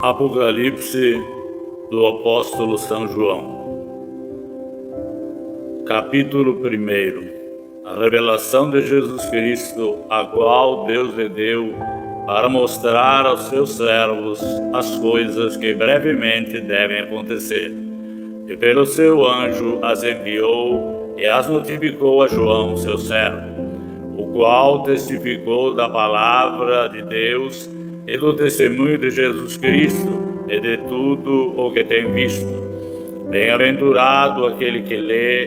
Apocalipse do Apóstolo São João. Capítulo 1. A revelação de Jesus Cristo, a qual Deus lhe deu para mostrar aos seus servos as coisas que brevemente devem acontecer. E pelo seu anjo as enviou e as notificou a João, seu servo, o qual testificou da palavra de Deus e do testemunho de Jesus Cristo e de tudo o que tem visto. Bem-aventurado aquele que lê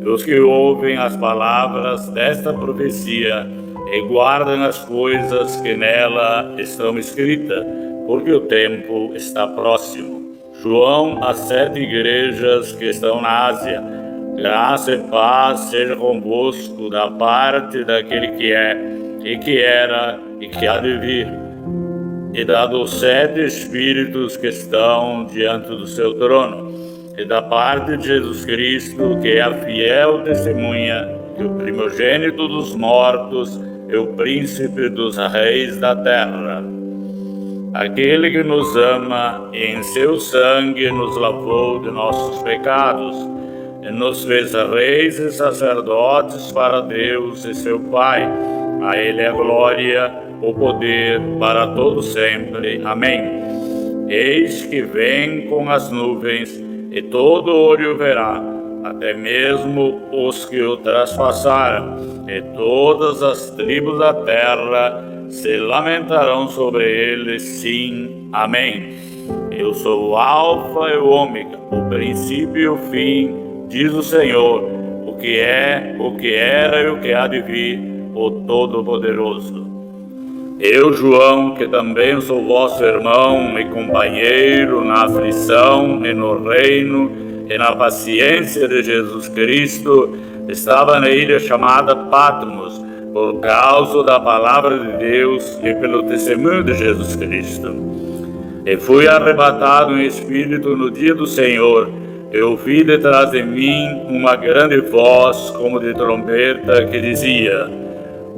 e os que ouvem as palavras desta profecia e guardam as coisas que nela estão escritas, porque o tempo está próximo. João, às 7 igrejas que estão na Ásia: graça e paz seja convosco da parte daquele que é, e que era, e que há de vir, e da dos 7 Espíritos que estão diante do seu trono, e da parte de Jesus Cristo, que é a fiel testemunha, e o primogênito dos mortos, e o príncipe dos reis da terra. Aquele que nos ama e em seu sangue nos lavou de nossos pecados, e nos fez reis e sacerdotes para Deus e seu Pai. A Ele a glória, o poder para todo sempre. Amém. Eis que vem com as nuvens, e todo olho verá, até mesmo os que o traspassaram, e todas as tribos da terra se lamentarão sobre ele. Sim. Amém. Eu sou o Alfa e o Ômega, o princípio e o fim, diz o Senhor, o que é, o que era e o que há de vir, o Todo-Poderoso. Eu, João, que também sou vosso irmão e companheiro na aflição e no reino e na paciência de Jesus Cristo, estava na ilha chamada Patmos, por causa da palavra de Deus e pelo testemunho de Jesus Cristo. E fui arrebatado em espírito no dia do Senhor, e ouvi detrás de mim uma grande voz, como de trombeta, que dizia: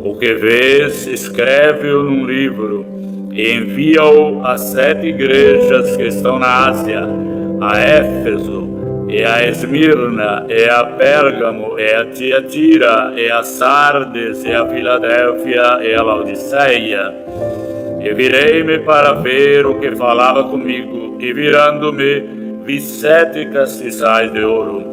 o que vês, escreve-o num livro, e envia-o às 7 igrejas que estão na Ásia: a Éfeso, e a Esmirna, e a Pérgamo, e a Tiatira, e a Sardes, e a Filadélfia, e a Laodiceia. E virei-me para ver o que falava comigo, e virando-me, vi 7 castiçais de ouro,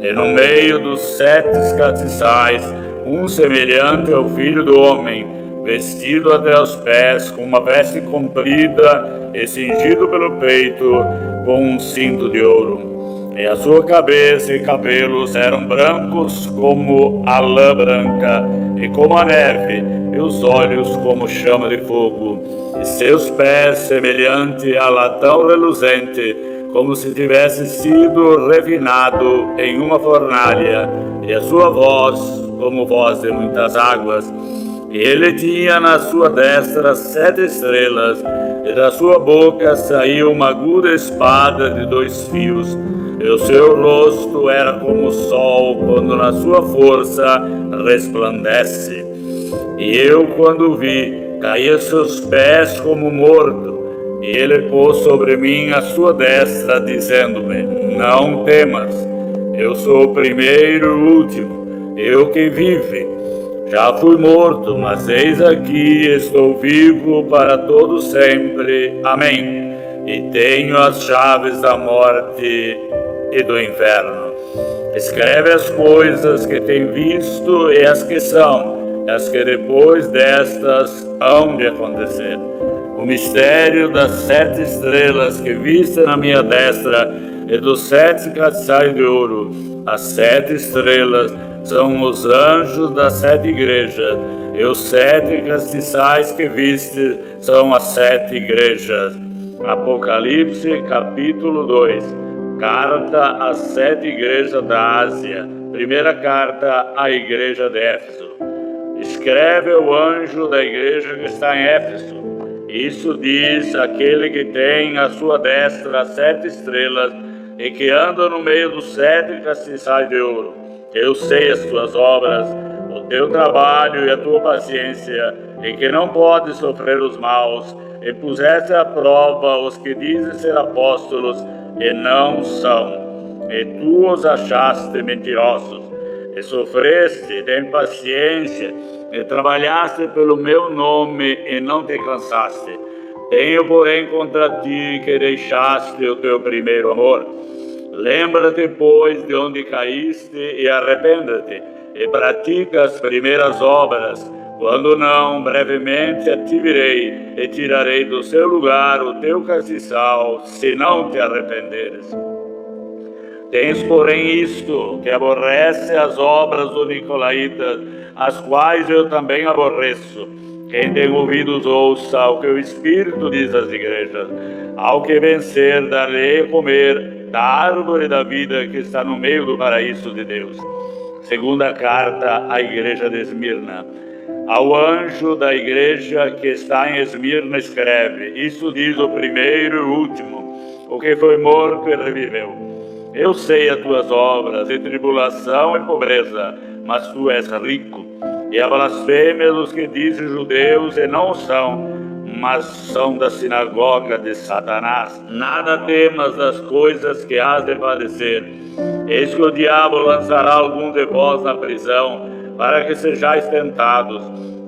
e no meio dos 7 castiçais, um semelhante ao Filho do Homem, vestido até os pés com uma veste comprida e cingido pelo peito com um cinto de ouro. E a sua cabeça e cabelos eram brancos como a lã branca e como a neve, e os olhos como chama de fogo, e seus pés semelhante a latão reluzente, como se tivesse sido refinado em uma fornalha, e a sua voz como voz de muitas águas. E ele tinha na sua destra 7 estrelas, e da sua boca saiu uma aguda espada de 2 fios, e o seu rosto era como o sol quando na sua força resplandece. E eu, quando vi, caí a seus pés como morto, e ele pôs sobre mim a sua destra, dizendo-me: não temas, eu sou o primeiro e o último, eu que vive. Já fui morto, mas eis aqui estou vivo para todo sempre. Amém. E tenho as chaves da morte e do inferno. Escreve as coisas que tem visto e as que são, as que depois destas hão de acontecer. O mistério das 7 estrelas que viste na minha destra e dos 7 castiçais de ouro. As 7 estrelas são os anjos das 7 igrejas, e os 7 castiçais que viste são as 7 igrejas. Apocalipse, capítulo 2. Carta às 7 igrejas da Ásia. Primeira carta à igreja de Éfeso. Escreve o anjo da igreja que está em Éfeso: isso diz aquele que tem à sua destra as 7 estrelas, e que anda no meio dos 7 castiçais de ouro. Eu sei as tuas obras, o teu trabalho e a tua paciência, e que não podes sofrer os maus, e puseste à prova os que dizem ser apóstolos e não são, e tu os achaste mentirosos, e sofreste, tem paciência, e trabalhaste pelo meu nome e não te cansaste. Tenho, porém, contra ti que deixaste o teu primeiro amor. Lembra-te, pois, de onde caíste e arrependa-te, e pratica as primeiras obras. Quando não, brevemente te virei e tirarei do seu lugar o teu castiçal, se não te arrependeres. Tens, porém, isto, que aborrece as obras dos nicolaítas, as quais eu também aborreço. Quem tem ouvidos ouça o que o Espírito diz às igrejas. Ao que vencer, darei a comer da árvore da vida que está no meio do paraíso de Deus. Segunda carta à igreja de Esmirna. Ao anjo da igreja que está em Esmirna escreve: isso diz o primeiro e o último, o que foi morto e reviveu. Eu sei as tuas obras, de tribulação e pobreza, mas tu és rico. E a blasfêmia dos que dizem judeus e não são, mas são da sinagoga de Satanás. Nada temas das coisas que hás de padecer. Eis que o diabo lançará alguns de vós na prisão, para que sejais tentados,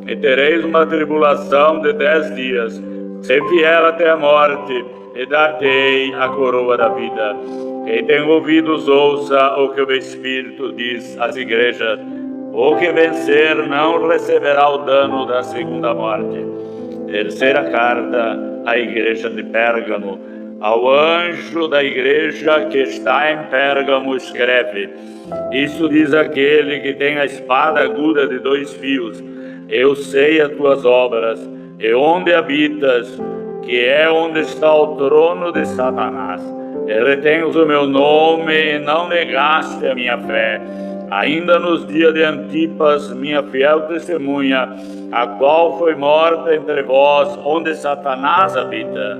e tereis uma tribulação de 10 dias. Sê fiel até a morte, e dar-te-ei a coroa da vida. Quem tem ouvidos ouça o que o Espírito diz às igrejas. O que vencer não receberá o dano da segunda morte. Terceira carta à igreja de Pérgamo. Ao anjo da igreja que está em Pérgamo escreve: isso diz aquele que tem a espada aguda de 2 fios. Eu sei as tuas obras, e onde habitas, que é onde está o trono de Satanás. E retens o meu nome e não negaste a minha fé. Ainda nos dias de Antipas, minha fiel testemunha, a qual foi morta entre vós, onde Satanás habita.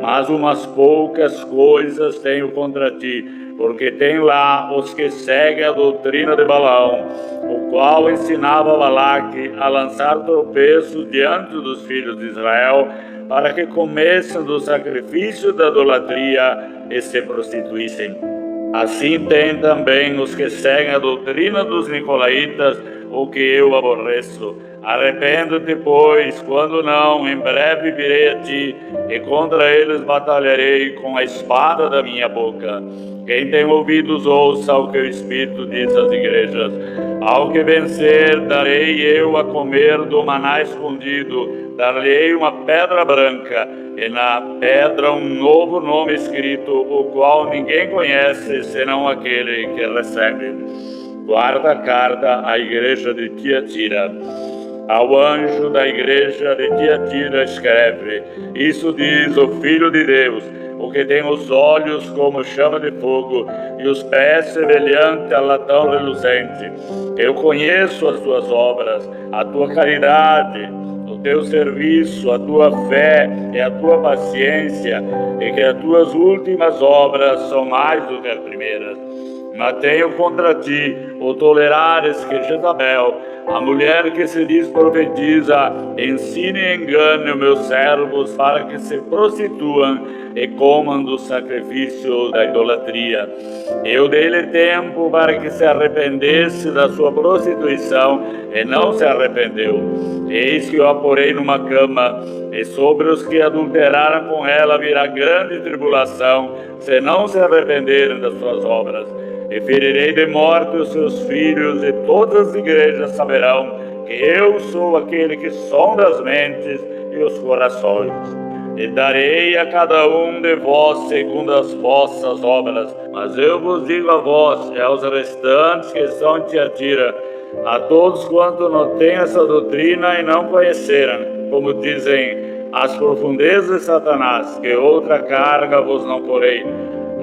Mas umas poucas coisas tenho contra ti, porque tem lá os que seguem a doutrina de Balaão, o qual ensinava Balaque a lançar tropeços diante dos filhos de Israel, para que comessem do sacrifício da idolatria e se prostituíssem. Assim tem também os que seguem a doutrina dos nicolaítas, o que eu aborreço. Arrepende-te, pois, quando não, em breve virei a ti, e contra eles batalharei com a espada da minha boca. Quem tem ouvidos ouça o que o Espírito diz às igrejas. Ao que vencer, darei eu a comer do maná escondido, dar-lhe uma pedra branca, e na pedra um novo nome escrito, o qual ninguém conhece, senão aquele que recebe. Quarta carta à igreja de Tiatira. Ao anjo da igreja de Tiatira escreve: isso diz o Filho de Deus, o que tem os olhos como chama de fogo e os pés semelhantes a latão reluzente. Eu conheço as tuas obras, a tua caridade, o teu serviço, a tua fé e a tua paciência, e que as tuas últimas obras são mais do que as primeiras. Mas tenho contra ti o tolerares que Jezabel, a mulher que se diz profetiza, ensine e engane os meus servos para que se prostituam e comam do sacrifício da idolatria. Eu dei-lhe tempo para que se arrependesse da sua prostituição e não se arrependeu. Eis que eu a porei numa cama, e sobre os que adulteraram com ela virá grande tribulação, se não se arrependerem das suas obras. E ferirei de morte os seus filhos, e todas as igrejas saberão que eu sou aquele que sonda as mentes e os corações. E darei a cada um de vós segundo as vossas obras. Mas eu vos digo a vós e aos restantes que estão em Tiatira, a todos quanto não têm essa doutrina e não conheceram, como dizem as profundezas de Satanás, que outra carga vos não porei,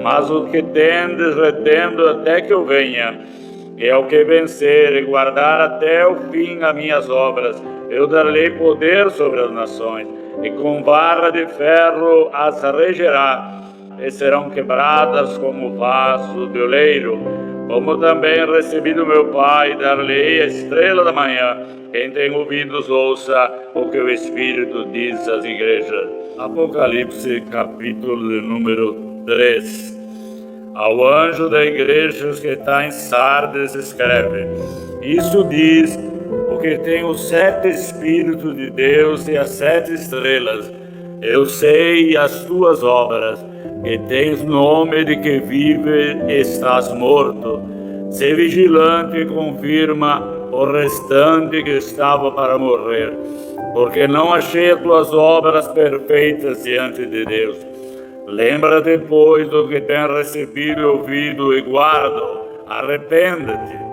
mas o que tendes retendo até que eu venha. E ao que vencer e guardar até o fim as minhas obras, eu darei poder sobre as nações, e com vara de ferro as regerá, e serão quebradas como vaso de oleiro, Como também recebi do meu Pai, dar-lhe a estrela da manhã. Quem tem ouvidos, ouça o que o Espírito diz às igrejas. Apocalipse, capítulo de número 3. Ao anjo da igreja que está em Sardes, escreve: Isso diz o que tem os 7 Espíritos de Deus e as 7 estrelas. Eu sei as tuas obras, que tens nome de que vive e estás morto. Sê vigilante e confirma o restante que estava para morrer, porque não achei as tuas obras perfeitas diante de Deus. Lembra-te, pois, do que tens recebido e ouvido, e guarda, arrepende-te.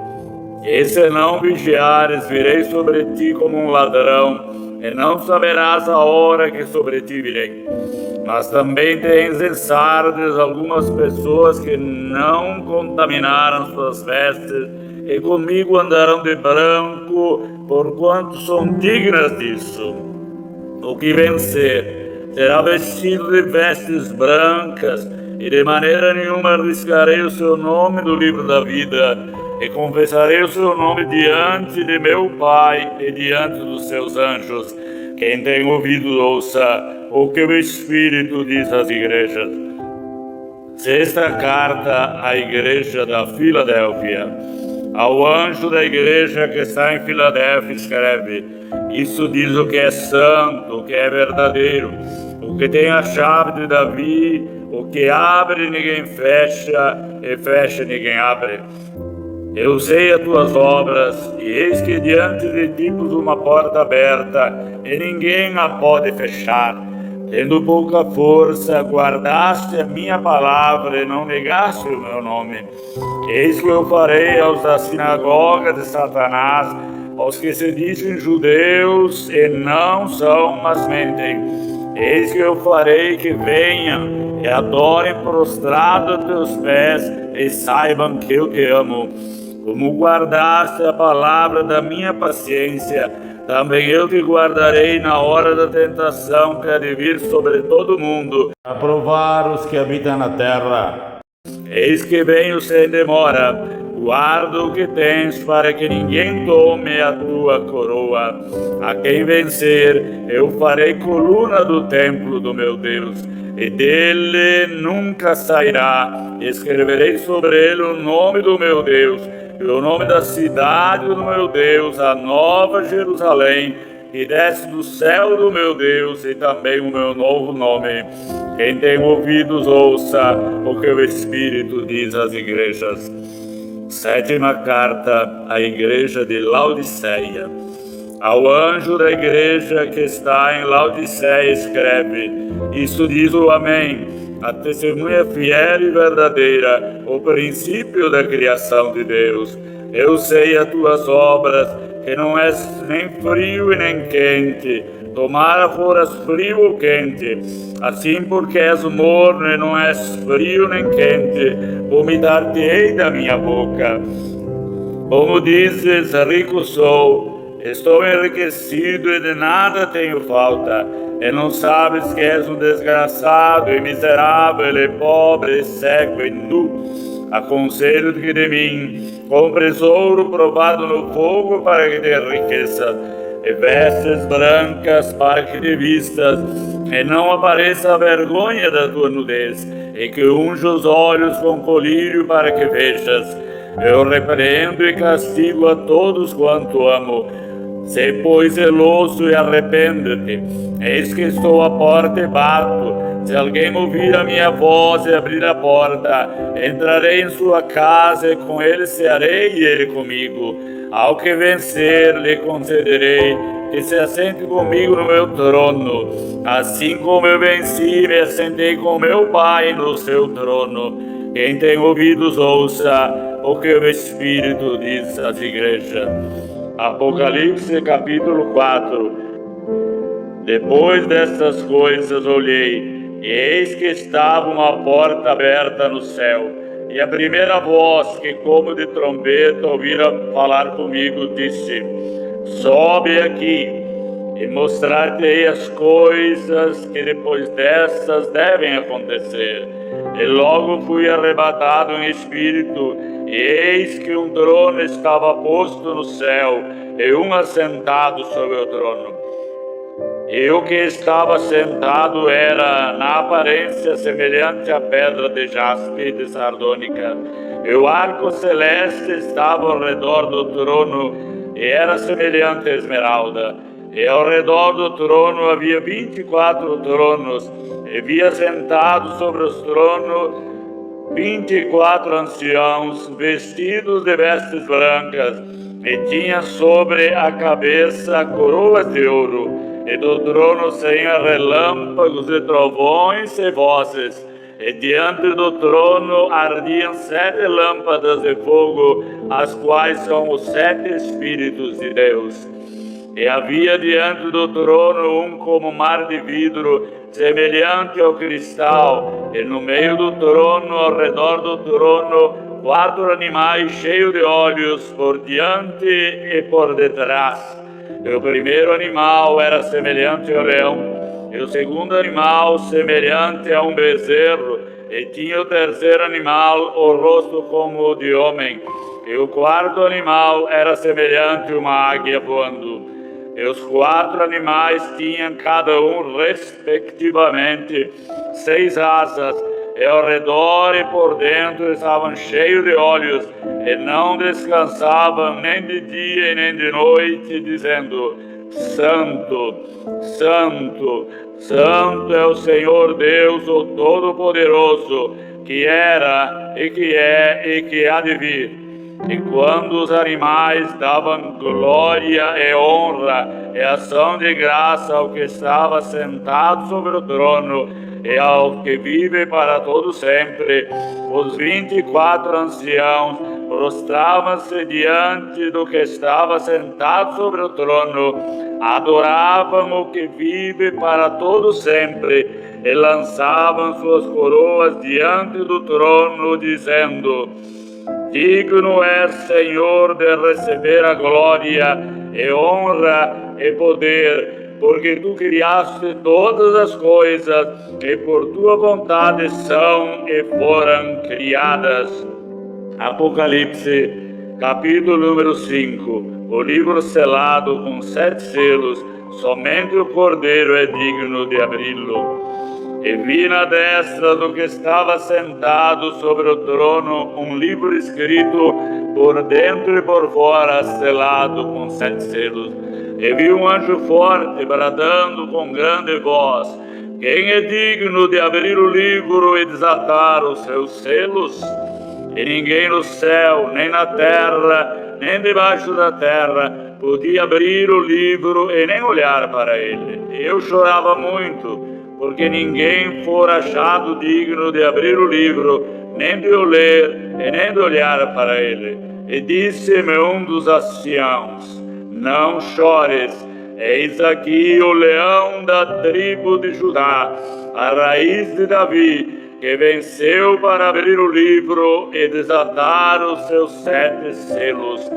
E se não vigiares, virei sobre ti como um ladrão, e não saberás a hora que sobre ti virei. Mas também tens em Sardes algumas pessoas que não contaminaram suas vestes, e comigo andarão de branco, porquanto são dignas disso. O que vencer será vestido de vestes brancas, e de maneira nenhuma arriscarei o seu nome do livro da vida, e confessarei o seu nome diante de meu Pai e diante dos seus anjos. Quem tem ouvido, ouça o que o Espírito diz às igrejas. Sexta carta à igreja da Filadélfia. Ao anjo da igreja que está em Filadélfia, escreve: Isso diz o que é santo, o que é verdadeiro, o que tem a chave de Davi, o que abre ninguém fecha, e fecha ninguém abre. Eu sei as tuas obras, e eis que diante de ti pus uma porta aberta, e ninguém a pode fechar. Tendo pouca força, guardaste a minha palavra e não negaste o meu nome. Eis que eu farei aos da sinagoga de Satanás, aos que se dizem judeus e não são, mas mentem. Eis que eu farei que venham e adorem prostrado a teus pés, e saibam que eu te amo. Como guardaste a palavra da minha paciência, também eu te guardarei na hora da tentação que há de vir sobre todo mundo, a provar os que habitam na terra. Eis que venho sem demora, guarda o que tens, para que ninguém tome a tua coroa. A quem vencer, eu farei coluna do templo do meu Deus, e dele nunca sairá. Escreverei sobre ele o nome do meu Deus, e o nome da cidade do meu Deus, a nova Jerusalém, que desce do céu do meu Deus, e também o meu novo nome. Quem tem ouvidos, ouça o que o Espírito diz às igrejas. Sétima carta à igreja de Laodiceia. Ao anjo da igreja que está em Laodiceia, escreve: Isso diz o Amém, a testemunha fiel e verdadeira, o princípio da criação de Deus. Eu sei as tuas obras, que não és nem frio e nem quente. Tomara foras frio ou quente. Assim, porque és morno e não és frio nem quente, vomitar-te-ei da minha boca. Como dizes, rico sou, estou enriquecido e de nada tenho falta, e não sabes que és um desgraçado e miserável e pobre e cego e nu. Aconselho-te que de mim compres ouro provado no fogo para que te enriqueças, e vestes brancas para que te vistas, e não apareça a vergonha da tua nudez, e que unja os olhos com colírio para que vejas. Eu repreendo e castigo a todos quanto amo. Sê, pois, zeloso e arrepende-te. Eis que estou à porta e bato. Se alguém ouvir a minha voz e abrir a porta, entrarei em sua casa e com ele cearei e ele comigo. Ao que vencer, lhe concederei que se assente comigo no meu trono, assim como eu venci e me assentei com meu Pai no seu trono. Quem tem ouvidos, ouça o que o Espírito diz às igrejas. Apocalipse, capítulo 4. Depois destas coisas olhei, e eis que estava uma porta aberta no céu, e a primeira voz que como de trombeta ouvira falar comigo disse: Sobe aqui, e mostrar-te-ei as coisas que depois dessas devem acontecer. E logo fui arrebatado em espírito, e eis que um trono estava posto no céu, e um assentado sobre o trono. E o que estava sentado era, na aparência, semelhante à pedra de jaspe e de sardônica. E o arco celeste estava ao redor do trono, e era semelhante à esmeralda. E ao redor do trono havia 24 tronos, e havia sentados sobre os tronos 24 anciãos, vestidos de vestes brancas, e tinha sobre a cabeça coroas de ouro, e do trono saíam relâmpagos e trovões e vozes, e diante do trono ardiam 7 lâmpadas de fogo, as quais são os 7 Espíritos de Deus. E havia diante do trono um como mar de vidro, semelhante ao cristal, e no meio do trono, ao redor do trono, 4 animais cheios de olhos, por diante e por detrás. E o primeiro animal era semelhante ao leão, e o segundo animal semelhante a um bezerro, e tinha o terceiro animal o rosto como o de homem, e o quarto animal era semelhante a uma águia voando. E os 4 animais tinham cada um, respectivamente, 6 asas, e ao redor e por dentro estavam cheios de olhos, e não descansavam nem de dia e nem de noite, dizendo: Santo, Santo, Santo é o Senhor Deus, o Todo-Poderoso, que era, e que é, e que há de vir. E quando os animais davam glória e honra e ação de graça ao que estava sentado sobre o trono e ao que vive para todo sempre, os 24 anciãos prostravam-se diante do que estava sentado sobre o trono, adoravam o que vive para todo sempre e lançavam suas coroas diante do trono, dizendo: Digno és, Senhor, de receber a glória e honra e poder, porque tu criaste todas as coisas e por tua vontade são e foram criadas. Apocalipse, capítulo número 5. O livro selado com 7 selos, somente o Cordeiro é digno de abri-lo. E vi na destra do que estava sentado sobre o trono um livro escrito por dentro e por fora, selado com 7 selos. E vi um anjo forte bradando com grande voz: Quem é digno de abrir o livro e desatar os seus selos? E ninguém no céu, nem na terra, nem debaixo da terra podia abrir o livro e nem olhar para ele. Eu chorava muito, porque ninguém fora achado digno de abrir o livro, nem de o ler, e nem de olhar para ele. E disse-me um dos anciãos: Não chores, eis aqui o leão da tribo de Judá, a raiz de Davi, que venceu para abrir o livro e desatar os seus 7 selos.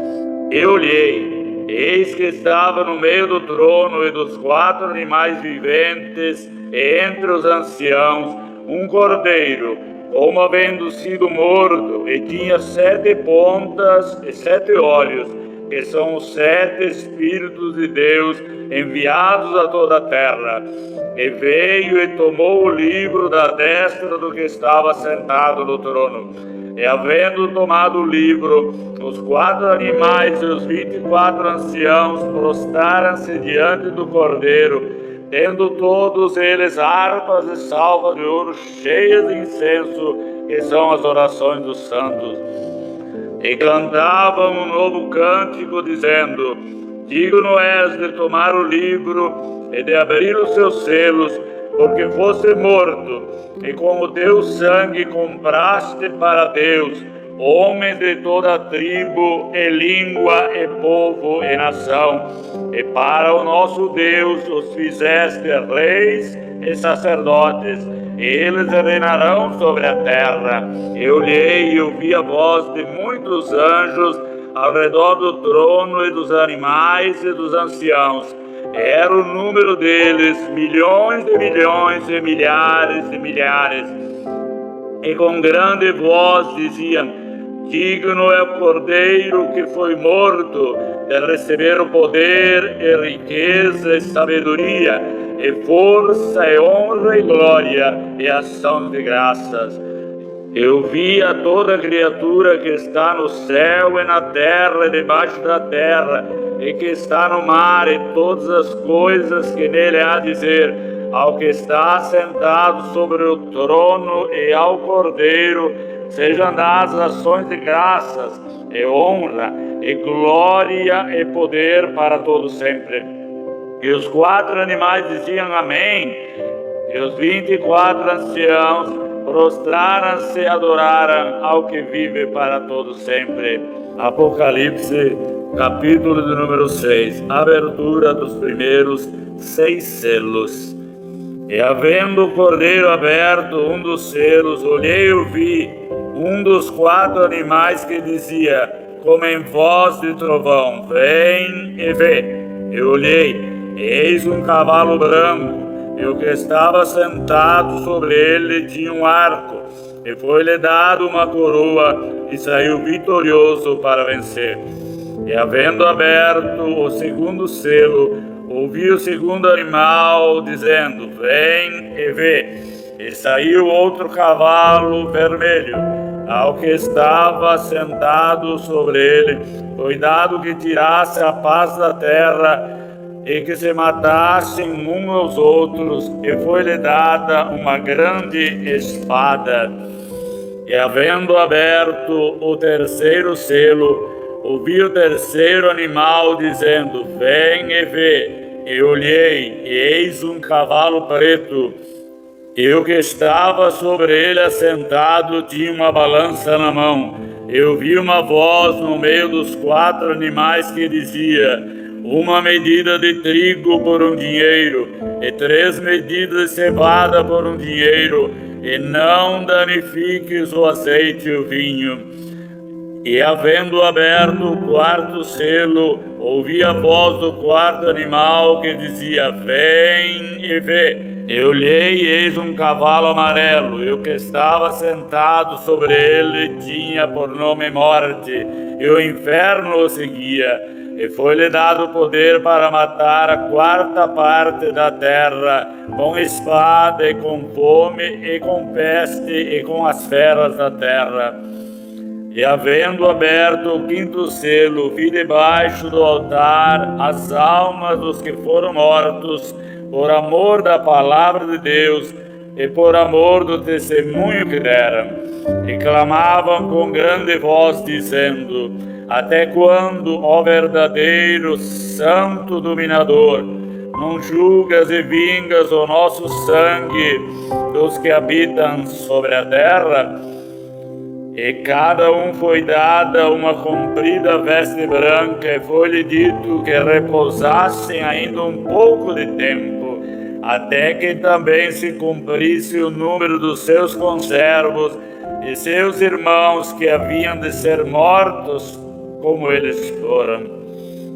E olhei, eis que estava no meio do trono e dos 4 animais viventes, e entre os anciãos, um cordeiro, como havendo sido morto, e tinha 7 pontas e 7 olhos, que são os 7 Espíritos de Deus enviados a toda a terra. E veio e tomou o livro da destra do que estava sentado no trono. E havendo tomado o livro, os 4 animais e os 24 anciãos prostraram-se diante do Cordeiro, tendo todos eles harpas e salvas de ouro cheias de incenso, que são as orações dos santos. E cantavam um novo cântico, dizendo: Digno és de tomar o livro e de abrir os seus selos, porque foste morto, e com o teu sangue compraste para Deus homens de toda tribo, e língua, e povo, e nação, e para o nosso Deus os fizeste reis e sacerdotes, e eles reinarão sobre a terra. Eu olhei e ouvi a voz de muitos anjos ao redor do trono e dos animais e dos anciãos, Era o número deles, milhões de milhões e milhares de milhares. E com grande voz diziam: digno é o Cordeiro que foi morto de receber o poder e riqueza e sabedoria, e força e honra e glória e ação de graças. Eu vi a toda criatura que está no céu e na terra e debaixo da terra, e que está no mar, e todas as coisas que nele há a dizer, ao que está sentado sobre o trono e ao Cordeiro, sejam dadas ações de graças, e honra, e glória, e poder para todos sempre. E os 4 animais diziam amém, e os 24 anciãos prostraram-se e adoraram ao que vive para todos sempre. Apocalipse, capítulo de número 6, abertura dos primeiros 6 selos. E havendo o Cordeiro aberto um dos selos, olhei e vi um dos 4 animais que dizia, como em voz de trovão: vem e vê. Eu olhei, e eis um cavalo branco, e o que estava sentado sobre ele tinha um arco, e foi-lhe dado uma coroa, e saiu vitorioso para vencer. E havendo aberto o segundo selo, ouvi o segundo animal dizendo: vem e vê. E saiu outro cavalo vermelho, ao que estava sentado sobre ele foi dado que tirasse a paz da terra, e que se matassem uns aos outros, e foi-lhe dada uma grande espada. E havendo aberto o terceiro selo, ouvi o terceiro animal dizendo: vem e vê. E olhei, e eis um cavalo preto, e o que estava sobre ele assentado tinha uma balança na mão. Eu vi uma voz no meio dos 4 animais que dizia: uma medida de trigo por um dinheiro, e 3 medidas de cevada por um dinheiro, e não danifiques o azeite e o vinho. E havendo aberto o 4º selo, ouvi a voz do 4º animal que dizia: vem e vê. Eu olhei, e eis um cavalo amarelo, e o que estava sentado sobre ele tinha por nome Morte, e o inferno o seguia. E foi-lhe dado poder para matar a 4ª parte da terra, com espada, e com fome, e com peste, e com as feras da terra. E havendo aberto o 5º selo, vi debaixo do altar as almas dos que foram mortos por amor da palavra de Deus e por amor do testemunho que deram, e clamavam com grande voz, dizendo: até quando, ó verdadeiro santo dominador, não julgas e vingas o nosso sangue dos que habitam sobre a terra? E cada um foi dada uma comprida veste branca, e foi-lhe dito que repousassem ainda um pouco de tempo, até que também se cumprisse o número dos seus conservos e seus irmãos que haviam de ser mortos, como eles foram.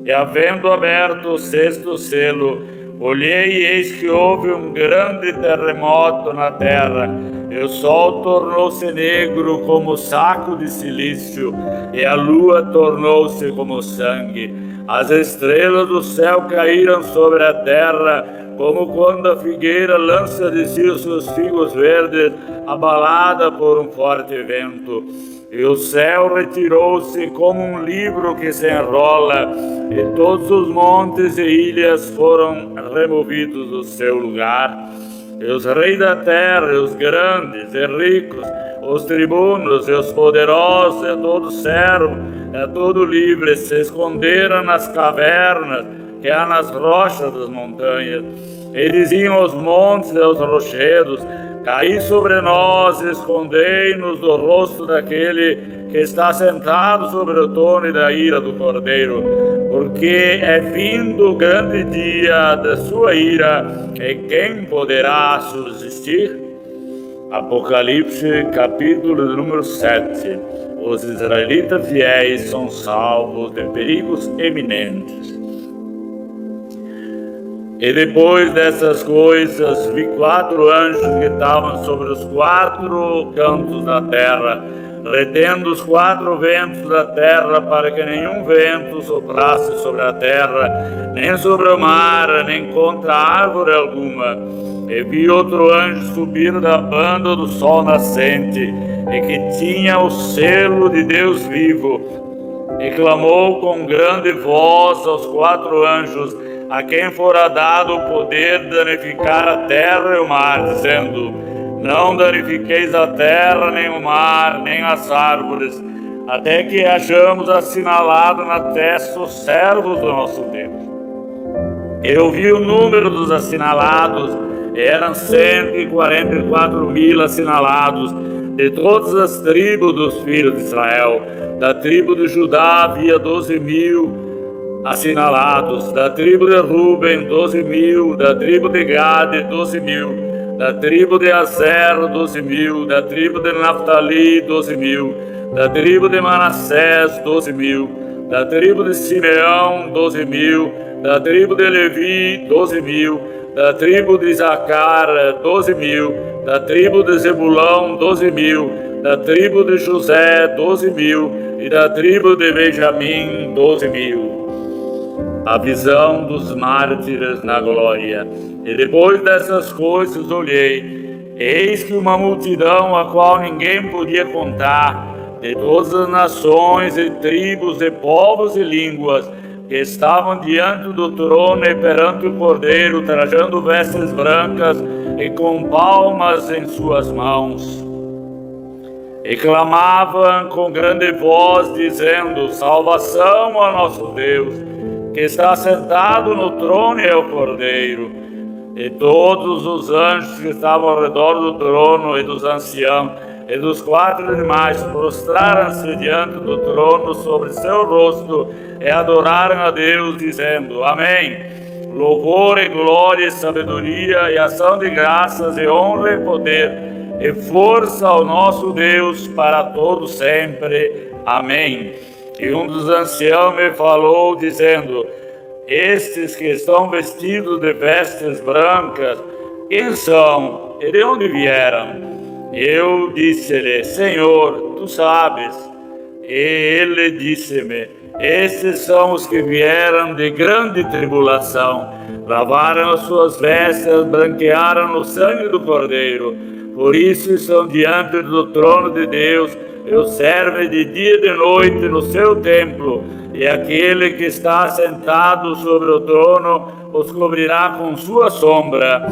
E havendo aberto o 6º selo, olhei, e eis que houve um grande terremoto na terra, e o sol tornou-se negro como saco de silício, e a lua tornou-se como sangue. As estrelas do céu caíram sobre a terra, como quando a figueira lança de si os seus figos verdes, abalada por um forte vento. E o céu retirou-se como um livro que se enrola, e todos os montes e ilhas foram removidos do seu lugar. E os reis da terra, e os grandes e ricos, os tribunos e os poderosos, e todo servo, e todo livre, se esconderam nas cavernas que há nas rochas das montanhas. E diziam aos montes e aos rochedos: caí sobre nós, escondei-nos do rosto daquele que está sentado sobre o trono e da ira do Cordeiro, porque é vindo o grande dia da sua ira, e quem poderá subsistir? Apocalipse, capítulo número 7. Os israelitas fiéis são salvos de perigos eminentes. E depois dessas coisas, vi 4 anjos que estavam sobre os 4 cantos da terra, retendo os 4 ventos da terra, para que nenhum vento soprasse sobre a terra, nem sobre o mar, nem contra árvore alguma. E vi outro anjo subir da banda do sol nascente, e que tinha o selo de Deus vivo, e clamou com grande voz aos 4 anjos, a quem fora dado o poder de danificar a terra e o mar, dizendo: não danifiqueis a terra, nem o mar, nem as árvores, até que hajamos assinalado na testa os servos do nosso Deus. Eu vi o número dos assinalados, eram 144.000 assinalados, de todas as tribos dos filhos de Israel. Da tribo de Judá havia 12.000 assinalados, da tribo de Ruben 12.000, da tribo de Gade 12.000, da tribo de Aser 12.000, da tribo de Naftali 12.000, da tribo de Manassés 12.000, da tribo de Simeão 12.000, da tribo de Levi 12.000, da tribo de Isacar 12.000, da tribo de Zebulão 12.000, da tribo de José 12.000 e da tribo de Benjamim 12.000. A visão dos mártires na glória. E depois dessas coisas olhei, eis que uma multidão a qual ninguém podia contar, de todas as nações e tribos e povos e línguas, que estavam diante do trono e perante o Cordeiro, trajando vestes brancas e com palmas em suas mãos. E clamavam com grande voz, dizendo: salvação ao nosso Deus, que está sentado no trono e ao Cordeiro. E todos os anjos que estavam ao redor do trono e dos anciãos e dos 4 animais prostraram-se diante do trono sobre seu rosto e adoraram a Deus, dizendo: amém. Louvor e glória e sabedoria e ação de graças e honra e poder e força ao nosso Deus para todo sempre. Amém. E um dos anciãos me falou, dizendo: estes que estão vestidos de vestes brancas, quem são e de onde vieram? Eu disse-lhe: Senhor, tu sabes. E ele disse-me: estes são os que vieram de grande tribulação, lavaram as suas vestes, branquearam no sangue do Cordeiro. Por isso estão diante do trono de Deus, e o servem de dia e de noite no seu templo, e aquele que está sentado sobre o trono os cobrirá com sua sombra.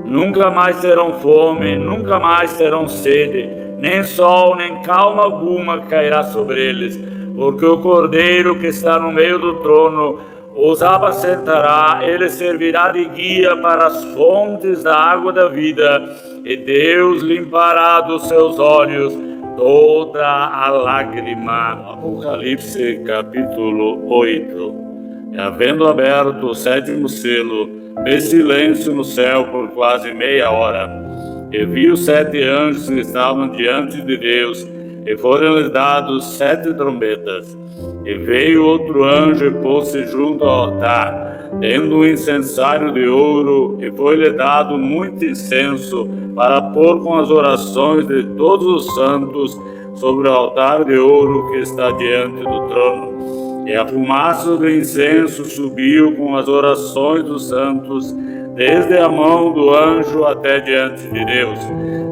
Nunca mais terão fome, nunca mais terão sede, nem sol, nem calma alguma cairá sobre eles, porque o Cordeiro que está no meio do trono os apacentará, ele servirá de guia para as fontes da água da vida, e Deus limpará dos seus olhos toda a lágrima. Apocalipse capítulo 8. E havendo aberto o 7º selo, fez silêncio no céu por quase meia hora. E vi os 7 anjos que estavam diante de Deus, e foram-lhes dados 7 trombetas. E veio outro anjo e pôs-se junto ao altar, tendo um incensário de ouro, e foi-lhe dado muito incenso, para pôr com as orações de todos os santos sobre o altar de ouro que está diante do trono. E a fumaça do incenso subiu com as orações dos santos, desde a mão do anjo até diante de Deus.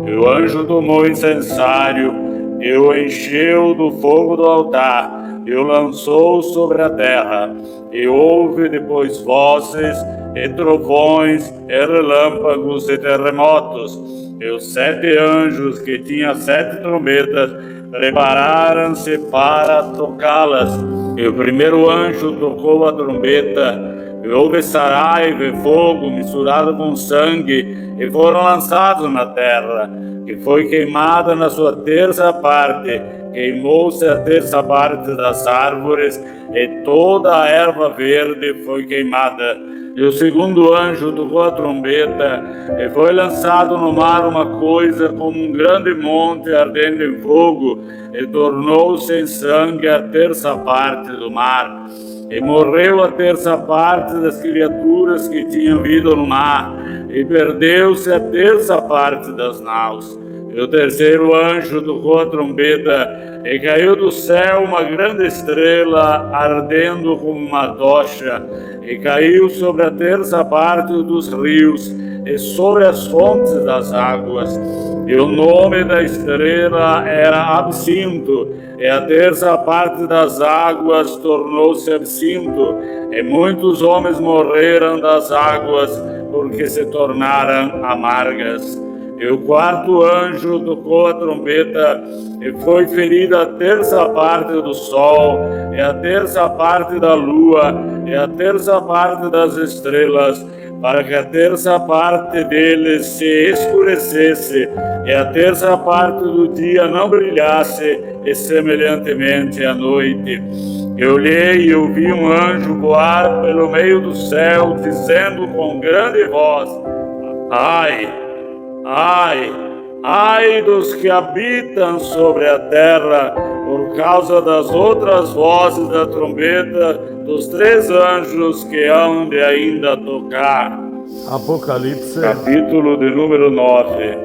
E o anjo tomou o incensário, e o encheu do fogo do altar, e o lançou sobre a terra. E houve depois vozes, e trovões, e relâmpagos, e terremotos. E os 7 anjos que tinham 7 trombetas prepararam-se para tocá-las. E o primeiro anjo tocou a trombeta, e houve saraiva e fogo misturado com sangue, e foram lançados na terra, que foi queimada na sua terça parte. Queimou-se a terça parte das árvores, e toda a erva verde foi queimada. E o segundo anjo tocou a trombeta, e foi lançado no mar uma coisa como um grande monte ardendo em fogo, e tornou-se em sangue a terça parte do mar. E morreu a terça parte das criaturas que tinham vindo no mar, e perdeu-se a terça parte das naus. E o terceiro anjo tocou a trombeta, e caiu do céu uma grande estrela, ardendo como uma tocha, e caiu sobre a terça parte dos rios, e sobre as fontes das águas. E o nome da estrela era Absinto, e a terça parte das águas tornou-se absinto, e muitos homens morreram das águas, porque se tornaram amargas. E o quarto anjo tocou a trombeta, e foi ferida a terça parte do sol, e a terça parte da lua, e a terça parte das estrelas, para que a terça parte deles se escurecesse, e a terça parte do dia não brilhasse, e semelhantemente à noite. Eu olhei e ouvi um anjo voar pelo meio do céu, dizendo com grande voz: Ai! Ai, ai dos que habitam sobre a terra, por causa das outras vozes da trombeta dos três anjos que hão de ainda tocar. Apocalipse, Capítulo de número 9.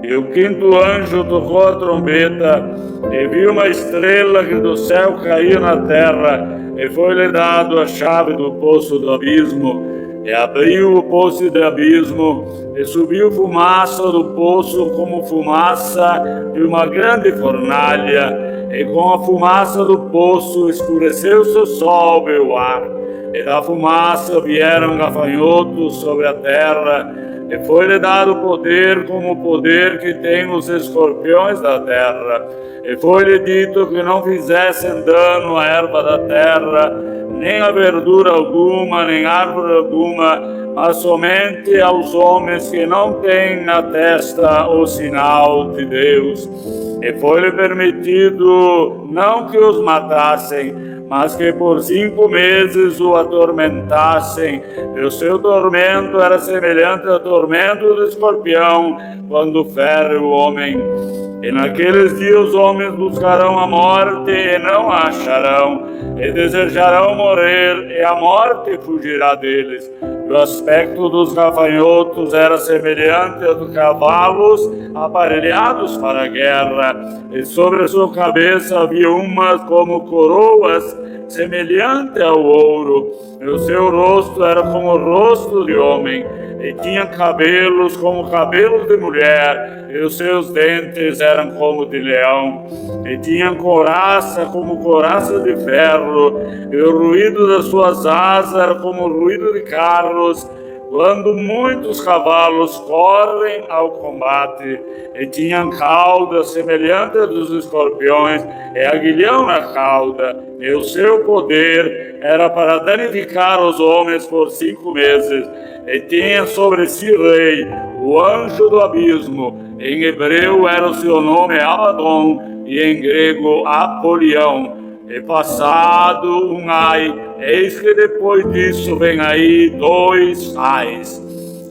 E o quinto anjo tocou a trombeta, e viu uma estrela que do céu caía na terra, e foi-lhe dado a chave do poço do abismo. E abriu o poço do abismo, e subiu fumaça do poço como fumaça de uma grande fornalha, e com a fumaça do poço escureceu-se o sol e o ar. E da fumaça vieram gafanhotos sobre a terra, e foi-lhe dado poder como o poder que tem os escorpiões da terra. E foi-lhe dito que não fizessem dano à erva da terra, nem a verdura alguma, nem árvore alguma, mas somente aos homens que não têm na testa o sinal de Deus. E foi-lhe permitido não que os matassem, mas que por 5 meses o atormentassem. E o seu tormento era semelhante ao tormento do escorpião, quando fere o homem. E naqueles dias os homens buscarão a morte e não a acharão, e desejarão morrer, e a morte fugirá deles. E o aspecto dos gafanhotos era semelhante ao de cavalos aparelhados para a guerra, e sobre a sua cabeça havia umas como coroas, semelhante ao ouro, e o seu rosto era como o rosto de homem, e tinha cabelos como cabelos de mulher, e os seus dentes eram como de leão, e tinham couraça como couraça de ferro, e o ruído das suas asas era como o ruído de carros, quando muitos cavalos correm ao combate, e tinham caudas semelhantes às dos escorpiões, e aguilhão na cauda, e o seu poder era para danificar os homens por 5 meses, e tinha sobre si rei, o anjo do abismo. Em hebreu era o seu nome Abaddon, e em grego Apolião. E passado um ai, eis que depois disso vem aí 2 ais.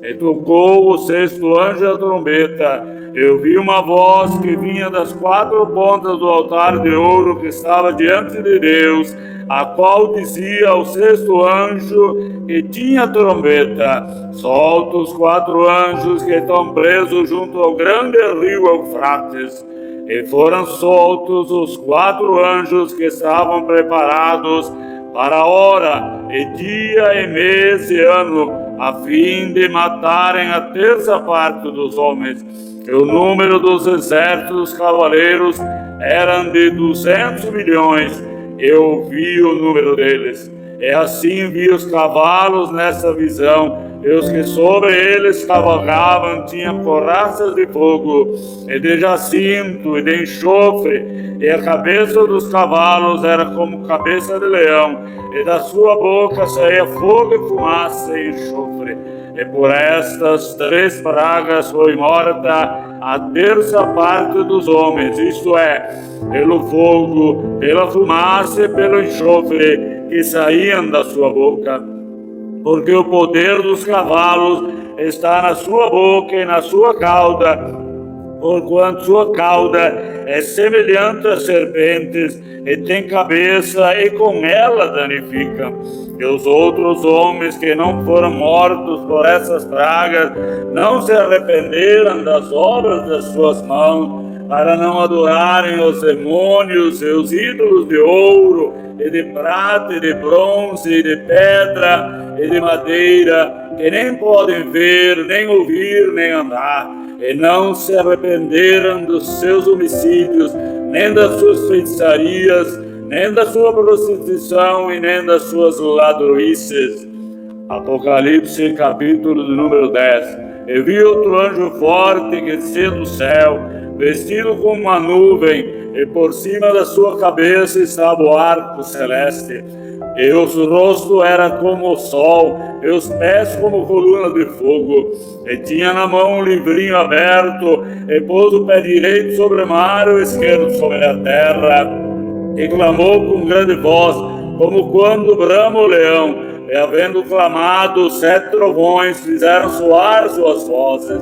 E tocou o sexto anjo a trombeta. Eu vi uma voz que vinha das 4 pontas do altar de ouro que estava diante de Deus, a qual dizia ao sexto anjo que tinha a trombeta: solta os 4 anjos que estão presos junto ao grande rio Eufrates. E foram soltos os 4 anjos que estavam preparados para a hora, e dia, e mês, e ano, a fim de matarem a terça parte dos homens. E o número dos exércitos cavaleiros eram de 200 milhões. Eu vi o número deles. E assim vi os cavalos nessa visão, e os que sobre eles cavalgavam tinham couraças de fogo, e de jacinto, e de enxofre, e a cabeça dos cavalos era como cabeça de leão, e da sua boca saía fogo e fumaça e enxofre. E por estas 3 pragas foi morta a terça parte dos homens, isto é, pelo fogo, pela fumaça e pelo enxofre que saíam da sua boca. porque o poder dos cavalos está na sua boca e na sua cauda, porquanto sua cauda é semelhante a serpentes, e tem cabeça, e com ela danifica. E os outros homens que não foram mortos por essas pragas não se arrependeram das obras das suas mãos, para não adorarem os demônios e os ídolos de ouro, e de prata, e de bronze, e de pedra, e de madeira, que nem podem ver, nem ouvir, nem andar, e não se arrependeram dos seus homicídios, nem das suas feitiçarias, nem da sua prostituição e nem das suas ladroices. Apocalipse, capítulo de número 10. E vi outro anjo forte que descia do céu, vestido com uma nuvem, e por cima da sua cabeça estava o arco celeste. E o seu rosto era como o sol, e os pés como coluna de fogo. E tinha na mão um livrinho aberto, e pôs o pé direito sobre o mar e o esquerdo sobre a terra. E clamou com grande voz, como quando brama o leão. E havendo clamado, os 7 trovões fizeram soar suas vozes.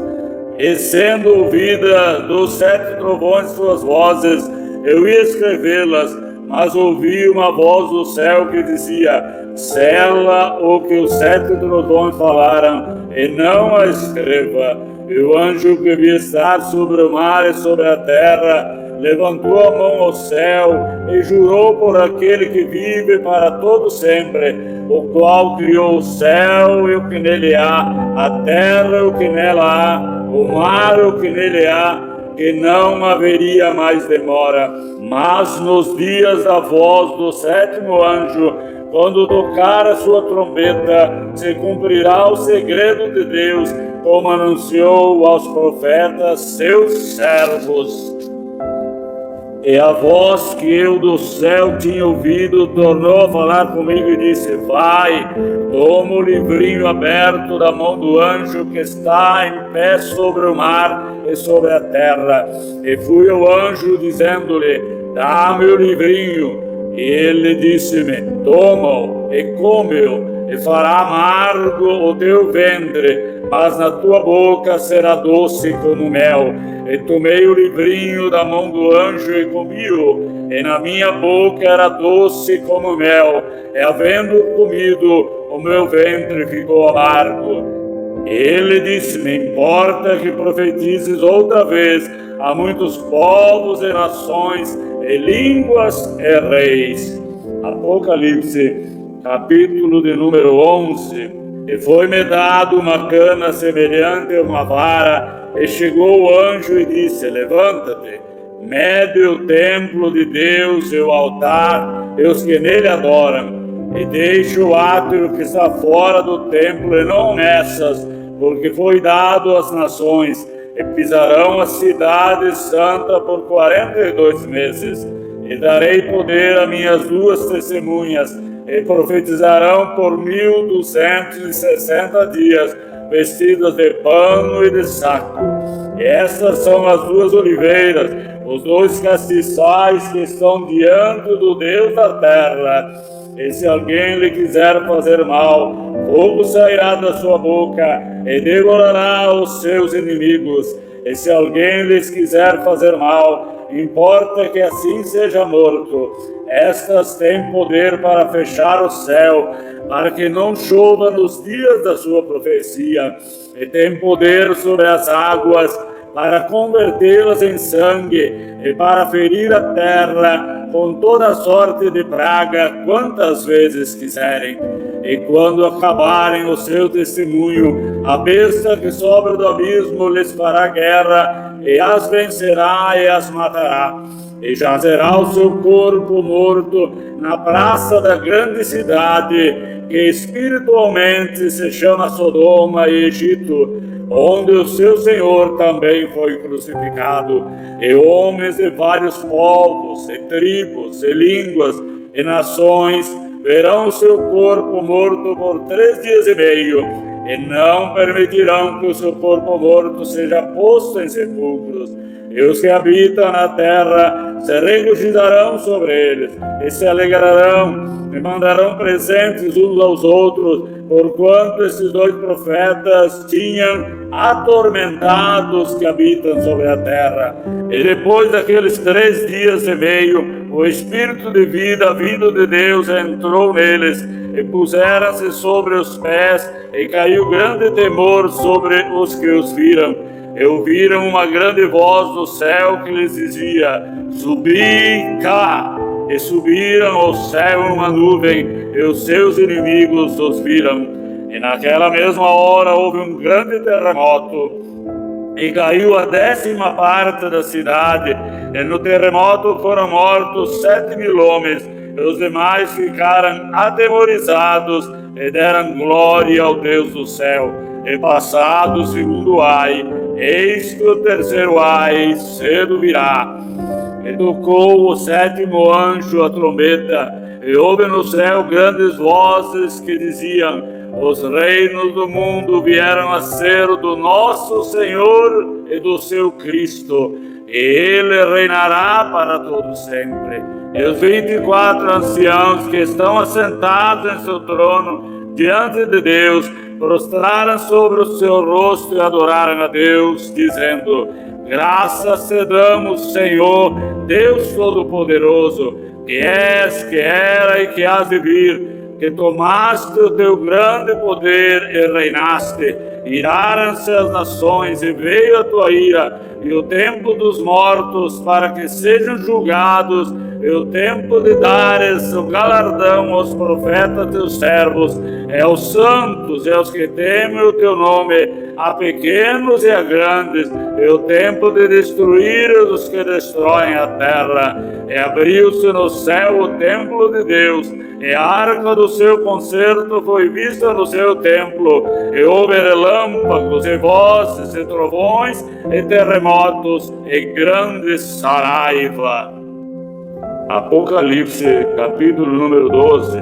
E sendo ouvida dos 7 trovões suas vozes, eu ia escrevê-las, mas ouvi uma voz do céu que dizia: sela o que os 7 trovões falaram, e não a escreva. E o anjo que devia estar sobre o mar e sobre a terra levantou a mão ao céu e jurou por aquele que vive para todo sempre, o qual criou o céu e o que nele há, a terra e o que nela há, o mar e o que nele há, que não haveria mais demora. Mas nos dias da voz do 7º anjo, quando tocar a sua trombeta, se cumprirá o segredo de Deus, como anunciou aos profetas seus servos. E a voz que eu do céu tinha ouvido tornou a falar comigo e disse: vai, toma o livrinho aberto da mão do anjo que está em pé sobre o mar e sobre a terra. E fui ao anjo dizendo-lhe: dá-me o livrinho. E ele disse-me: toma-o e come-o, e fará amargo o teu ventre, mas na tua boca será doce como mel. E tomei o livrinho da mão do anjo e comi-o, e na minha boca era doce como mel, e havendo comido, o meu ventre ficou amargo. Ele disse-me: importa que profetizes outra vez a muitos povos e nações, e línguas e reis. Apocalipse, capítulo de número 11. E foi-me dado uma cana semelhante a uma vara, e chegou o anjo e disse: levanta-te, mede o templo de Deus e o altar, e os que nele adoram, e deixa o átrio que está fora do templo, e não meças, porque foi dado às nações, e pisarão a cidade santa por 42 meses. E darei poder a minhas 2 testemunhas, e profetizarão por 1260 dias, vestidas de pano e de saco. E estas são as 2 oliveiras, os 2 castiçais que estão diante do Deus da terra. E se alguém lhe quiser fazer mal, fogo sairá da sua boca e devorará os seus inimigos. E se alguém lhes quiser fazer mal, importa que assim seja morto. Estas têm poder para fechar o céu, para que não chova nos dias da sua profecia, e têm poder sobre as águas, para convertê-las em sangue, e para ferir a terra com toda sorte de praga, quantas vezes quiserem. E quando acabarem o seu testemunho, a besta que sobra do abismo lhes fará guerra, e as vencerá e as matará. E jazerá o seu corpo morto na praça da grande cidade, que espiritualmente se chama Sodoma e Egito, onde o seu Senhor também foi crucificado. E homens de vários povos, e tribos, e línguas, e nações verão o seu corpo morto por 3 dias e meio, e não permitirão que o seu corpo morto seja posto em sepulcros. e os que habitam na terra se regocijarão sobre eles, e se alegrarão, e mandarão presentes uns aos outros, porquanto esses dois profetas tinham atormentado os que habitam sobre a terra. E depois daqueles 3 dias e meio, o Espírito de vida vindo de Deus entrou neles, e puseram-se sobre os pés, e caiu grande temor sobre os que os viram. E ouviram uma grande voz do céu que lhes dizia: subi cá. E subiram ao céu uma nuvem, e os seus inimigos os viram. E naquela mesma hora houve um grande terremoto, e caiu a 10ª parte da cidade, e no terremoto foram mortos 7.000 homens, e os demais ficaram atemorizados, e deram glória ao Deus do céu. E passado o segundo ai, eis que o terceiro ai cedo virá. E tocou o 7º anjo a trombeta, e houve no céu grandes vozes que diziam: os reinos do mundo vieram a ser do nosso Senhor e do seu Cristo, e ele reinará para todo sempre. E os 24 anciãos que estão assentados em seu trono diante de Deus prostraram sobre o seu rosto e adoraram a Deus, dizendo: graças te damos, Senhor, Deus Todo-Poderoso, que és, que era e que hás de vir, que tomaste o teu grande poder e reinaste. Iraram-se as nações e veio a tua ira, e o tempo dos mortos para que sejam julgados, e o tempo de dares o galardão aos profetas teus servos, e aos santos e aos que temem o teu nome, a pequenos e a grandes, e o tempo de destruir os que destroem a terra. E abriu-se no céu o templo de Deus, e a arca do seu concerto foi vista no seu templo, e houve relâmpagos, e vozes, e trovões, e terremotos, e grande saraiva. Apocalipse, capítulo número 12.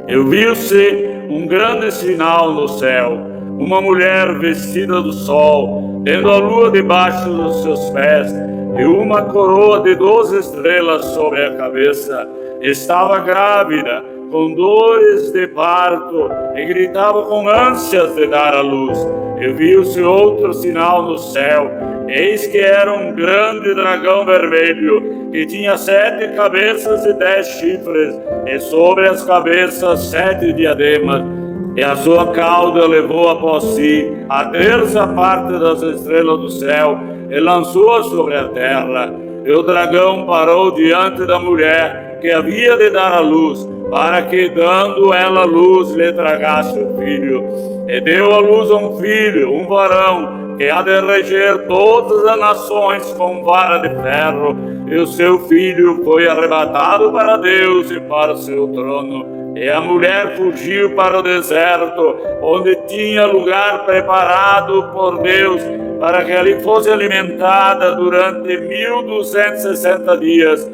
E viu-se um grande sinal no céu, uma mulher vestida do sol, tendo a lua debaixo dos seus pés, e uma coroa de 12 estrelas sobre a cabeça. Estava grávida, com dores de parto, e gritava com ânsias de dar à luz. E viu-se outro sinal no céu, eis que era um grande dragão vermelho, que tinha 7 cabeças e 10 chifres, e sobre as cabeças 7 diademas. E a sua cauda levou após si a 1/3 parte das estrelas do céu, e lançou-a sobre a terra. E o dragão parou diante da mulher que havia de dar à luz, para que, dando ela luz, lhe tragasse o filho. E deu à luz um filho, um varão, que há de reger todas as nações com vara de ferro. E o seu filho foi arrebatado para Deus e para o seu trono. E a mulher fugiu para o deserto, onde tinha lugar preparado por Deus, para que ali fosse alimentada durante 1260 dias.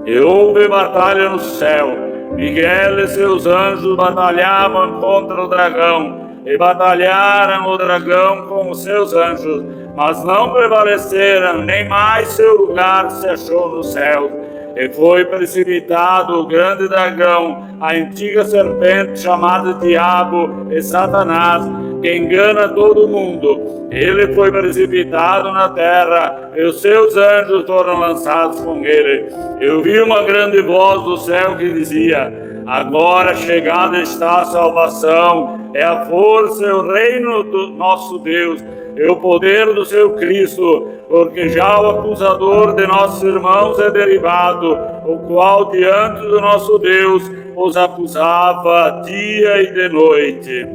E houve batalha no céu. Miguel e seus anjos batalhavam contra o dragão, e batalharam o dragão com os seus anjos, mas não prevaleceram, nem mais seu lugar se achou no céu. E foi precipitado o grande dragão, a antiga serpente chamada Diabo e Satanás, que engana todo mundo. Ele foi precipitado na terra, e os seus anjos foram lançados com ele. Eu vi uma grande voz do céu que dizia: agora chegada está a salvação, é a força e o reino do nosso Deus, e o poder do seu Cristo, porque já o acusador de nossos irmãos é derribado, o qual diante do nosso Deus os acusava dia e de noite.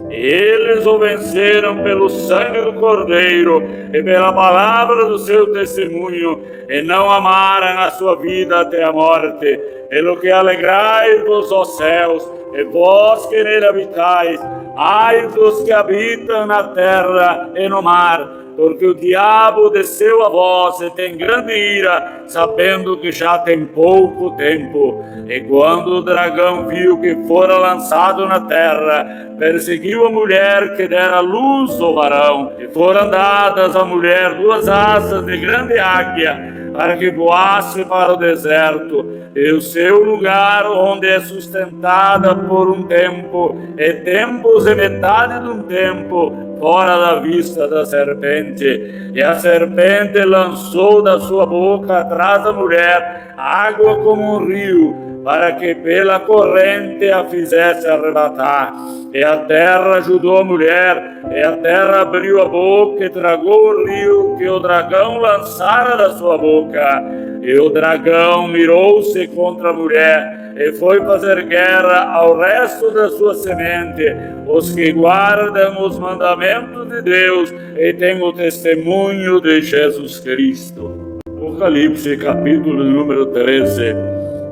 Eles o venceram pelo sangue do Cordeiro e pela palavra do seu testemunho, e não amaram a sua vida até a morte. Pelo que alegrai-vos, ó céus, e vós que nele habitais. Ai dos que habitam na terra e no mar, porque o diabo desceu a vós e tem grande ira, sabendo que já tem pouco tempo. E quando o dragão viu que fora lançado na terra, perseguiu a mulher que dera luz ao varão, e foram dadas à mulher 2 asas de grande águia, para que voasse para o deserto, e o seu lugar onde é sustentada por um tempo, e tempos e metade de um tempo, fora da vista da serpente. E a serpente lançou da sua boca atrás da mulher água como um rio, para que pela corrente a fizesse arrebatar. E a terra ajudou a mulher, e a terra abriu a boca e tragou o rio que o dragão lançara da sua boca. E o dragão mirou-se contra a mulher, e foi fazer guerra ao resto da sua semente, os que guardam os mandamentos de Deus e têm o testemunho de Jesus Cristo. Apocalipse, capítulo número 13.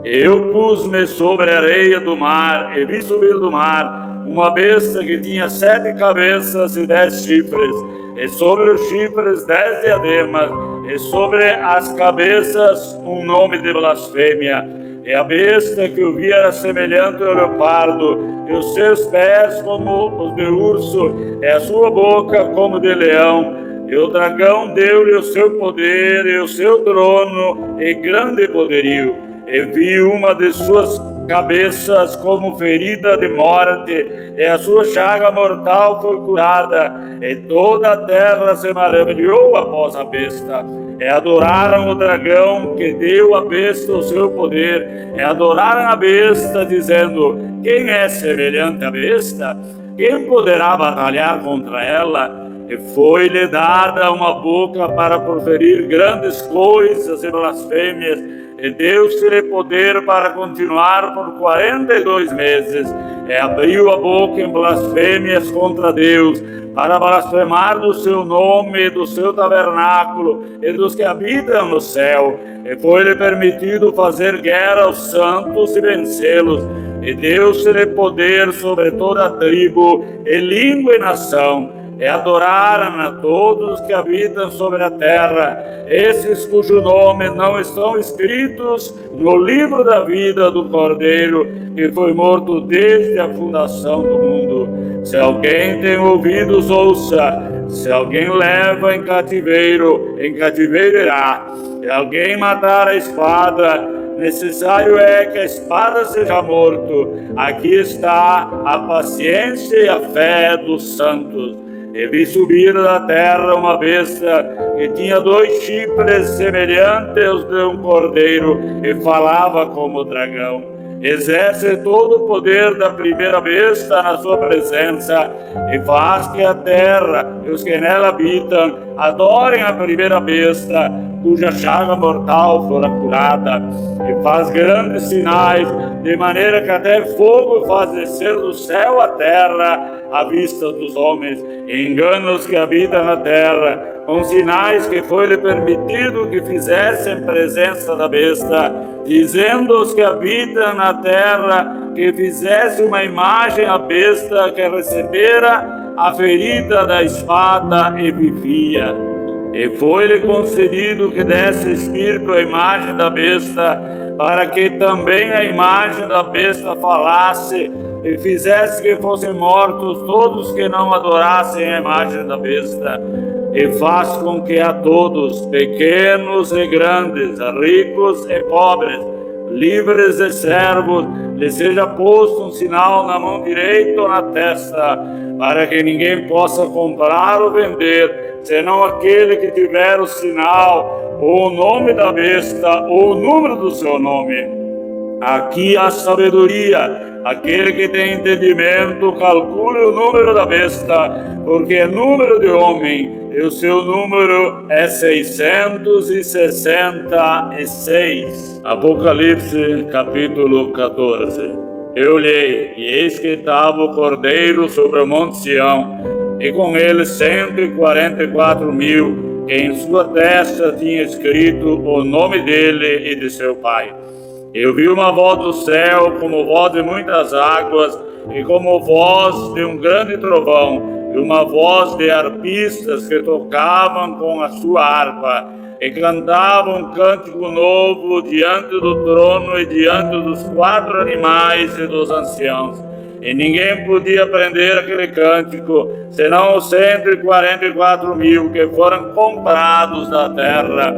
Eu pus-me sobre a areia do mar, e vi subir do mar uma besta que tinha 7 cabeças e 10 chifres, e sobre os chifres 10 diademas, e sobre as cabeças um nome de blasfêmia. E a besta que eu vi era semelhante ao leopardo, e os seus pés como os de urso, e a sua boca como de leão. E o dragão deu-lhe o seu poder e o seu trono e grande poderio. E vi uma de suas cabeças como ferida de morte, e a sua chaga mortal foi curada, e toda a terra se maravilhou após a besta. E adoraram o dragão que deu à besta o seu poder, e adoraram a besta, dizendo: quem é semelhante à besta? Quem poderá batalhar contra ela? E foi-lhe dada uma boca para proferir grandes coisas e blasfêmias, e deu-se-lhe poder para continuar por 42 meses, e abriu a boca em blasfêmias contra Deus, para blasfemar do seu nome, do seu tabernáculo e dos que habitam no céu. E foi-lhe permitido fazer guerra aos santos e vencê-los, e deu-se-lhe poder sobre toda a tribo, e língua e nação, e adoraram a todos que habitam sobre a terra, esses cujo nome não estão escritos no livro da vida do Cordeiro, que foi morto desde a fundação do mundo. Se alguém tem ouvidos, ouça. Se alguém leva em cativeiro irá. Se alguém matar a espada, necessário é que a espada seja morto. Aqui está a paciência e a fé dos santos. E vi subir da terra uma besta que tinha 2 chifres semelhantes aos de um cordeiro, e falava como o dragão. Exerce todo o poder da primeira besta na sua presença, e faz que a terra e os que nela habitam adorem a primeira besta, cuja chaga mortal fora curada, e faz grandes sinais, de maneira que até fogo faz descer do céu à terra à vista dos homens, e engana os que habitam na terra, com sinais que foi-lhe permitido que fizessem em presença da besta, dizendo aos que habitam na terra que fizesse uma imagem à besta que recebera a ferida da espada e vivia. E foi-lhe concedido que desse espírito à imagem da besta, para que também a imagem da besta falasse, e fizesse que fossem mortos todos que não adorassem a imagem da besta. E faz com que a todos, pequenos e grandes, ricos e pobres, livres e servos, lhe seja posto um sinal na mão direita ou na testa, para que ninguém possa comprar ou vender, senão aquele que tiver o sinal, ou o nome da besta, ou o número do seu nome. Aqui há sabedoria. Aquele que tem entendimento, calcule o número da besta, porque é número de homem, e o seu número é 666. Apocalipse, capítulo 14. Eu olhei, e eis que estava o Cordeiro sobre o monte Sião, e com ele 144.000, que em sua testa tinha escrito o nome dele e de seu pai. Eu vi uma voz do céu, como voz de muitas águas, e como voz de um grande trovão, e uma voz de arpistas que tocavam com a sua harpa e cantavam um cântico novo diante do trono e diante dos 4 animais e dos anciãos. E ninguém podia aprender aquele cântico, senão os 144.000 que foram comprados da terra.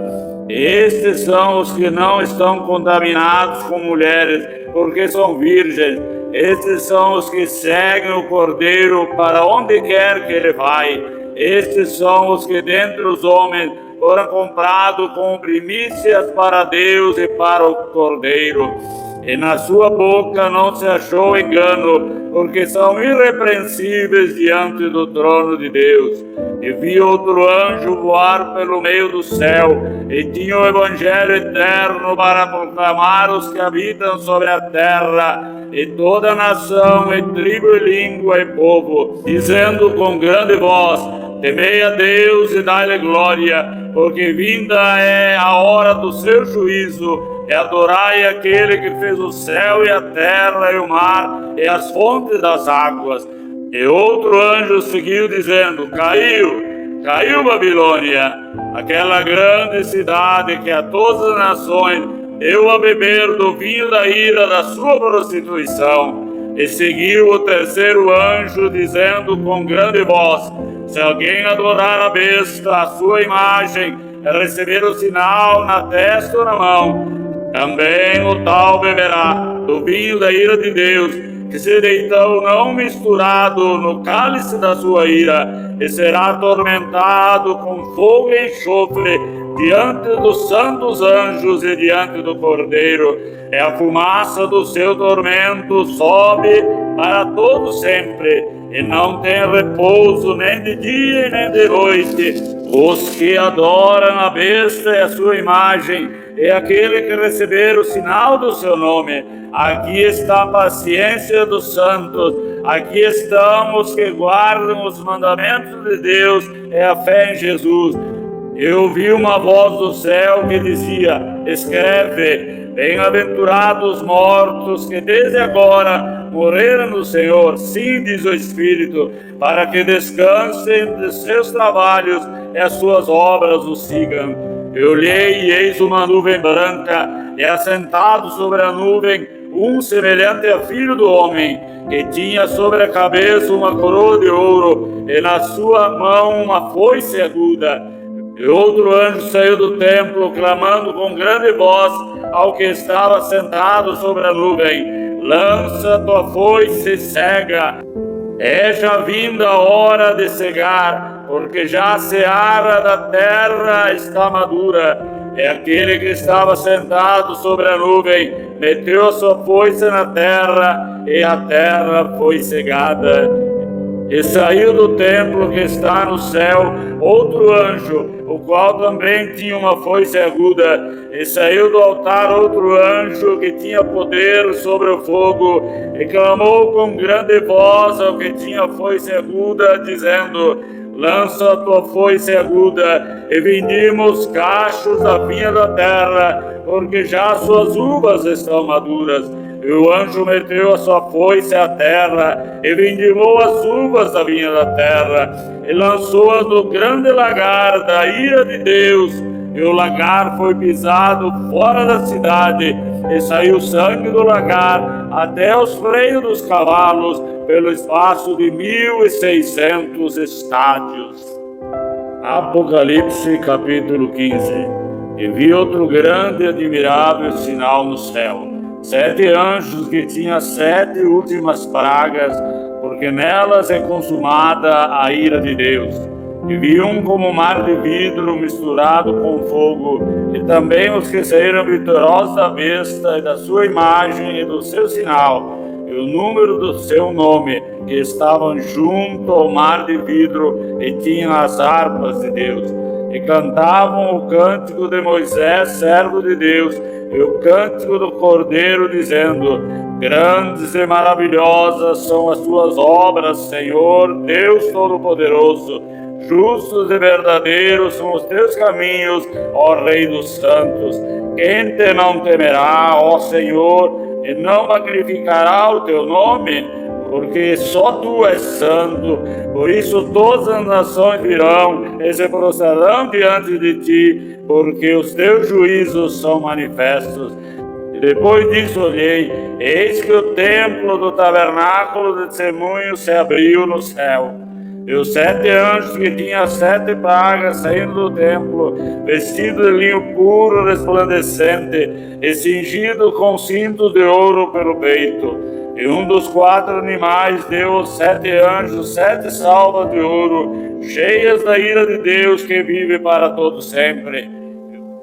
Estes são os que não estão contaminados com mulheres, porque são virgens. Estes são os que seguem o Cordeiro para onde quer que ele vai. Estes são os que dentre os homens foram comprados com primícias para Deus e para o Cordeiro. E na sua boca não se achou engano, porque são irrepreensíveis diante do trono de Deus. E vi outro anjo voar pelo meio do céu, e tinha o evangelho eterno para proclamar aos que habitam sobre a terra, e toda nação, e tribo, e língua, e povo, dizendo com grande voz: temei a Deus e dai-lhe glória, porque vinda é a hora do seu juízo, e adorai aquele que fez o céu e a terra e o mar e as fontes das águas. E outro anjo seguiu dizendo: caiu Babilônia, aquela grande cidade que a todas as nações deu a beber do vinho da ira da sua prostituição. E seguiu o terceiro anjo dizendo com grande voz: se alguém adorar a besta, a sua imagem, e receber o sinal na testa ou na mão, também o tal beberá do vinho da ira de Deus, que será então não misturado no cálice da sua ira, e será atormentado com fogo e enxofre diante dos santos anjos e diante do Cordeiro. E a fumaça do seu tormento sobe para todo sempre, e não tem repouso nem de dia nem de noite. Os que adoram a besta e a sua imagem, e aquele que receber o sinal do seu nome. Aqui está a paciência dos santos, aqui estão os que guardam os mandamentos de Deus e a fé em Jesus. Eu ouvi uma voz do céu que dizia: escreve, bem-aventurados os mortos que desde agora morreram no Senhor, sim, diz o Espírito, para que descansem de seus trabalhos e as suas obras os sigam. Eu olhei e eis uma nuvem branca, e assentado sobre a nuvem, um semelhante a filho do homem, que tinha sobre a cabeça uma coroa de ouro, e na sua mão uma foice aguda. E outro anjo saiu do templo, clamando com grande voz ao que estava sentado sobre a nuvem: lança tua foice e cega. É já vinda a hora de cegar, porque já a seara da terra está madura. E aquele que estava sentado sobre a nuvem meteu a sua foice na terra, e a terra foi cegada. E saiu do templo que está no céu outro anjo, o qual também tinha uma foice aguda. E saiu do altar outro anjo que tinha poder sobre o fogo, e clamou com grande voz ao que tinha foice aguda, dizendo: lança a tua foice aguda, e vindima os cachos da vinha da terra, porque já suas uvas estão maduras. E o anjo meteu a sua foice à terra, e vindimou as uvas da vinha da terra, e lançou-as no grande lagar da ira de Deus. E o lagar foi pisado fora da cidade, e saiu sangue do lagar até os freios dos cavalos, pelo espaço de 1.600 estádios. Apocalipse capítulo 15. E vi outro grande e admirável sinal no céu: 7 anjos que tinham 7 últimas pragas, porque nelas é consumada a ira de Deus. E vi um como mar de vidro misturado com fogo, e também os que saíram vitoriosos da besta e da sua imagem e do seu sinal, e o número do seu nome, que estavam junto ao mar de vidro, e tinham as harpas de Deus. E cantavam o cântico de Moisés, servo de Deus, e o cântico do Cordeiro, dizendo: grandes e maravilhosas são as tuas obras, Senhor, Deus Todo-Poderoso. Justos e verdadeiros são os teus caminhos, ó Rei dos santos. Quem te não temerá, ó Senhor, e não magnificará o teu nome? porque só tu és santo. Por isso todas as nações virão e se prostrarão diante de ti, porque os teus juízos são manifestos. E depois disso olhei, eis que o templo do tabernáculo de testemunho se abriu no céu. E os 7 anjos que tinham 7 pragas saindo do templo, vestidos de linho puro resplandecente e cingido com cintos de ouro pelo peito. E um dos 4 animais deu aos 7 anjos 7 salvas de ouro, cheias da ira de Deus que vive para todo sempre.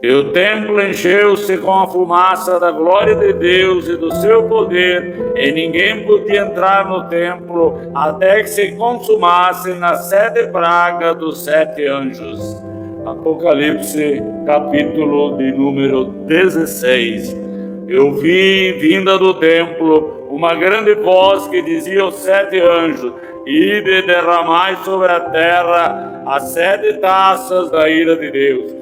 E o templo encheu-se com a fumaça da glória de Deus e do seu poder, e ninguém podia entrar no templo até que se consumassem as 7 pragas dos 7 anjos. Apocalipse, capítulo de número 16. Eu vi, vinda do templo, uma grande voz que dizia aos 7 anjos: ide e derramai sobre a terra as 7 taças da ira de Deus.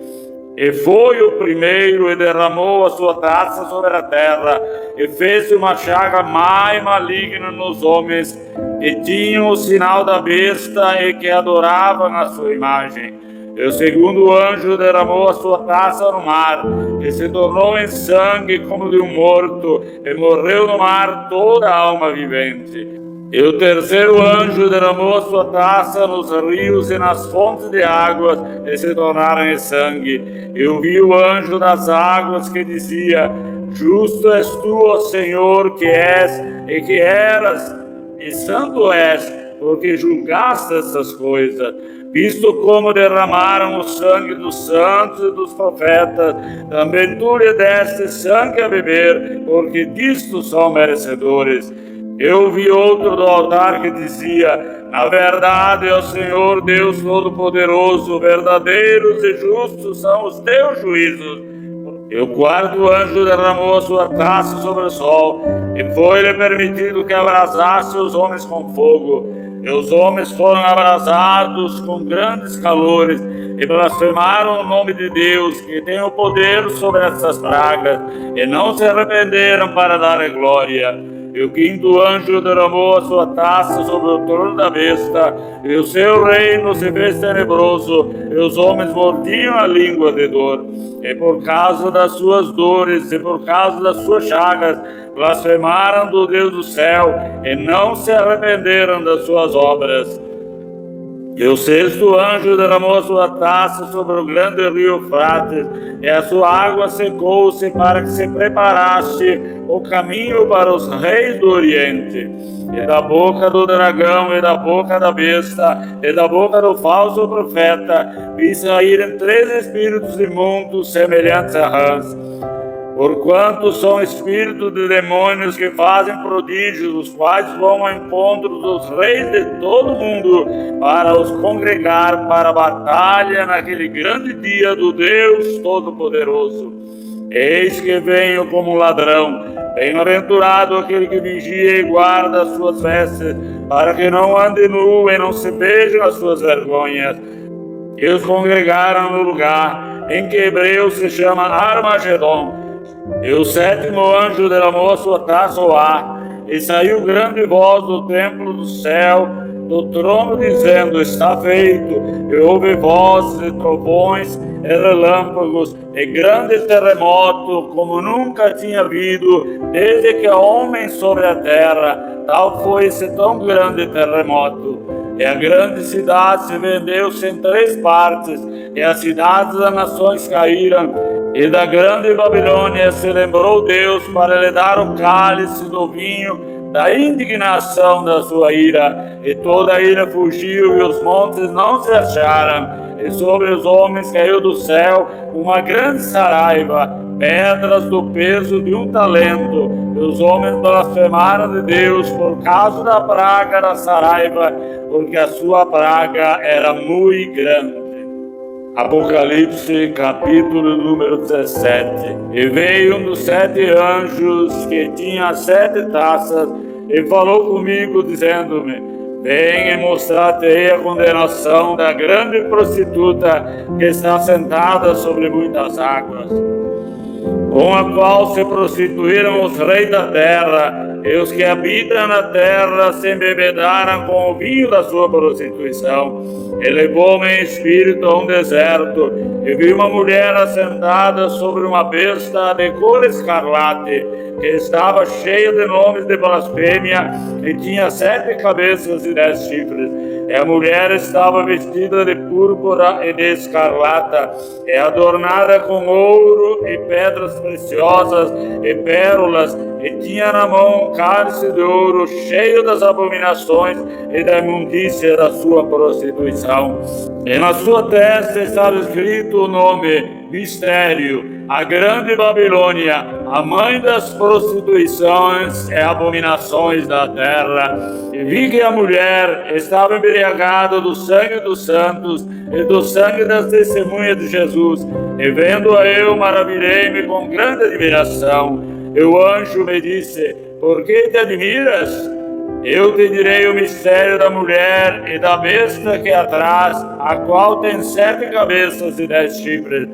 E foi o primeiro e derramou a sua taça sobre a terra, e fez uma chaga mais maligna nos homens que tinham o sinal da besta e que adoravam a sua imagem. E o segundo anjo derramou a sua taça no mar, e se tornou em sangue como de um morto, e morreu no mar toda a alma vivente. E o terceiro anjo derramou a sua taça nos rios e nas fontes de águas, e se tornaram em sangue. Eu vi o anjo das águas que dizia: justo és tu, ó Senhor, que és e que eras, e santo és, porque julgaste essas coisas. Visto como derramaram o sangue dos santos e dos profetas, também tu lhe deste sangue a beber, porque disto são merecedores. Eu vi outro do altar que dizia: na verdade, ó Senhor Deus Todo-Poderoso, verdadeiros e justos são os teus juízos. E o 4º anjo derramou a sua taça sobre o sol, e foi-lhe permitido que abrasasse os homens com fogo. E os homens foram abrasados com grandes calores, e blasfemaram o nome de Deus, que tem o poder sobre essas pragas, e não se arrependeram para dar glória. E o 5º anjo derramou a sua taça sobre o trono da besta, e o seu reino se fez tenebroso, e os homens mordiam a língua de dor. E por causa das suas dores e por causa das suas chagas, blasfemaram do Deus do céu, e não se arrependeram das suas obras. E o 6º anjo derramou a sua taça sobre o grande rio Eufrates, e a sua água secou-se para que se preparasse o caminho para os reis do Oriente. E da boca do dragão, e da boca da besta, e da boca do falso profeta, vi saírem 3 espíritos imundos semelhantes a rãs. Porquanto são espíritos de demônios que fazem prodígios, os quais vão ao encontro dos reis de todo o mundo, para os congregar para a batalha naquele grande dia do Deus Todo-Poderoso. Eis que venho como um ladrão. Bem-aventurado aquele que vigia e guarda as suas vestes, para que não ande nu e não se vejam as suas vergonhas. E os congregaram no lugar em que hebreu se chama Armagedon. E o 7º anjo derramou a sua taça ao ar, e saiu grande voz do templo do céu, do trono, dizendo: está feito. E houve vozes e trovões e relâmpagos, e grande terremoto, como nunca tinha havido, desde que há homem sobre a terra. Tal foi esse tão grande terremoto. E a grande cidade se vendeu-se em 3 partes, e as cidades das nações caíram. E da grande Babilônia se lembrou Deus para lhe dar o cálice do vinho da indignação da sua ira. E toda a ira fugiu, e os montes não se acharam. E sobre os homens caiu do céu uma grande saraiva, pedras do peso de 1 talento. E os homens blasfemaram de Deus por causa da praga da saraiva, porque a sua praga era muito grande. Apocalipse, capítulo número 17. E veio um dos 7 anjos que tinha 7 taças, e falou comigo, dizendo-me: vem e mostrar-te a condenação da grande prostituta que está sentada sobre muitas águas, com a qual se prostituíram os reis da terra, e os que habitam na terra se embebedaram com o vinho da sua prostituição. E levou-me em espírito a um deserto, e vi uma mulher assentada sobre uma besta de cor escarlate, que estava cheia de nomes de blasfêmia, e tinha 7 cabeças e 10 chifres. E a mulher estava vestida de púrpura e de escarlata, e adornada com ouro e pedras preciosas e pérolas, e tinha na mão um cálice de ouro cheio das abominações e da imundícia da sua prostituição. E na sua testa estava escrito o nome: Mistério, a grande Babilônia, a mãe das prostituições e abominações da terra. E vi que a mulher estava embriagada do sangue dos santos e do sangue das testemunhas de Jesus. E vendo-a eu, maravilhei-me com grande admiração. E o anjo me disse: por que te admiras? Eu te direi o mistério da mulher e da besta que é atrás, a qual tem 7 cabeças e 10 chifres.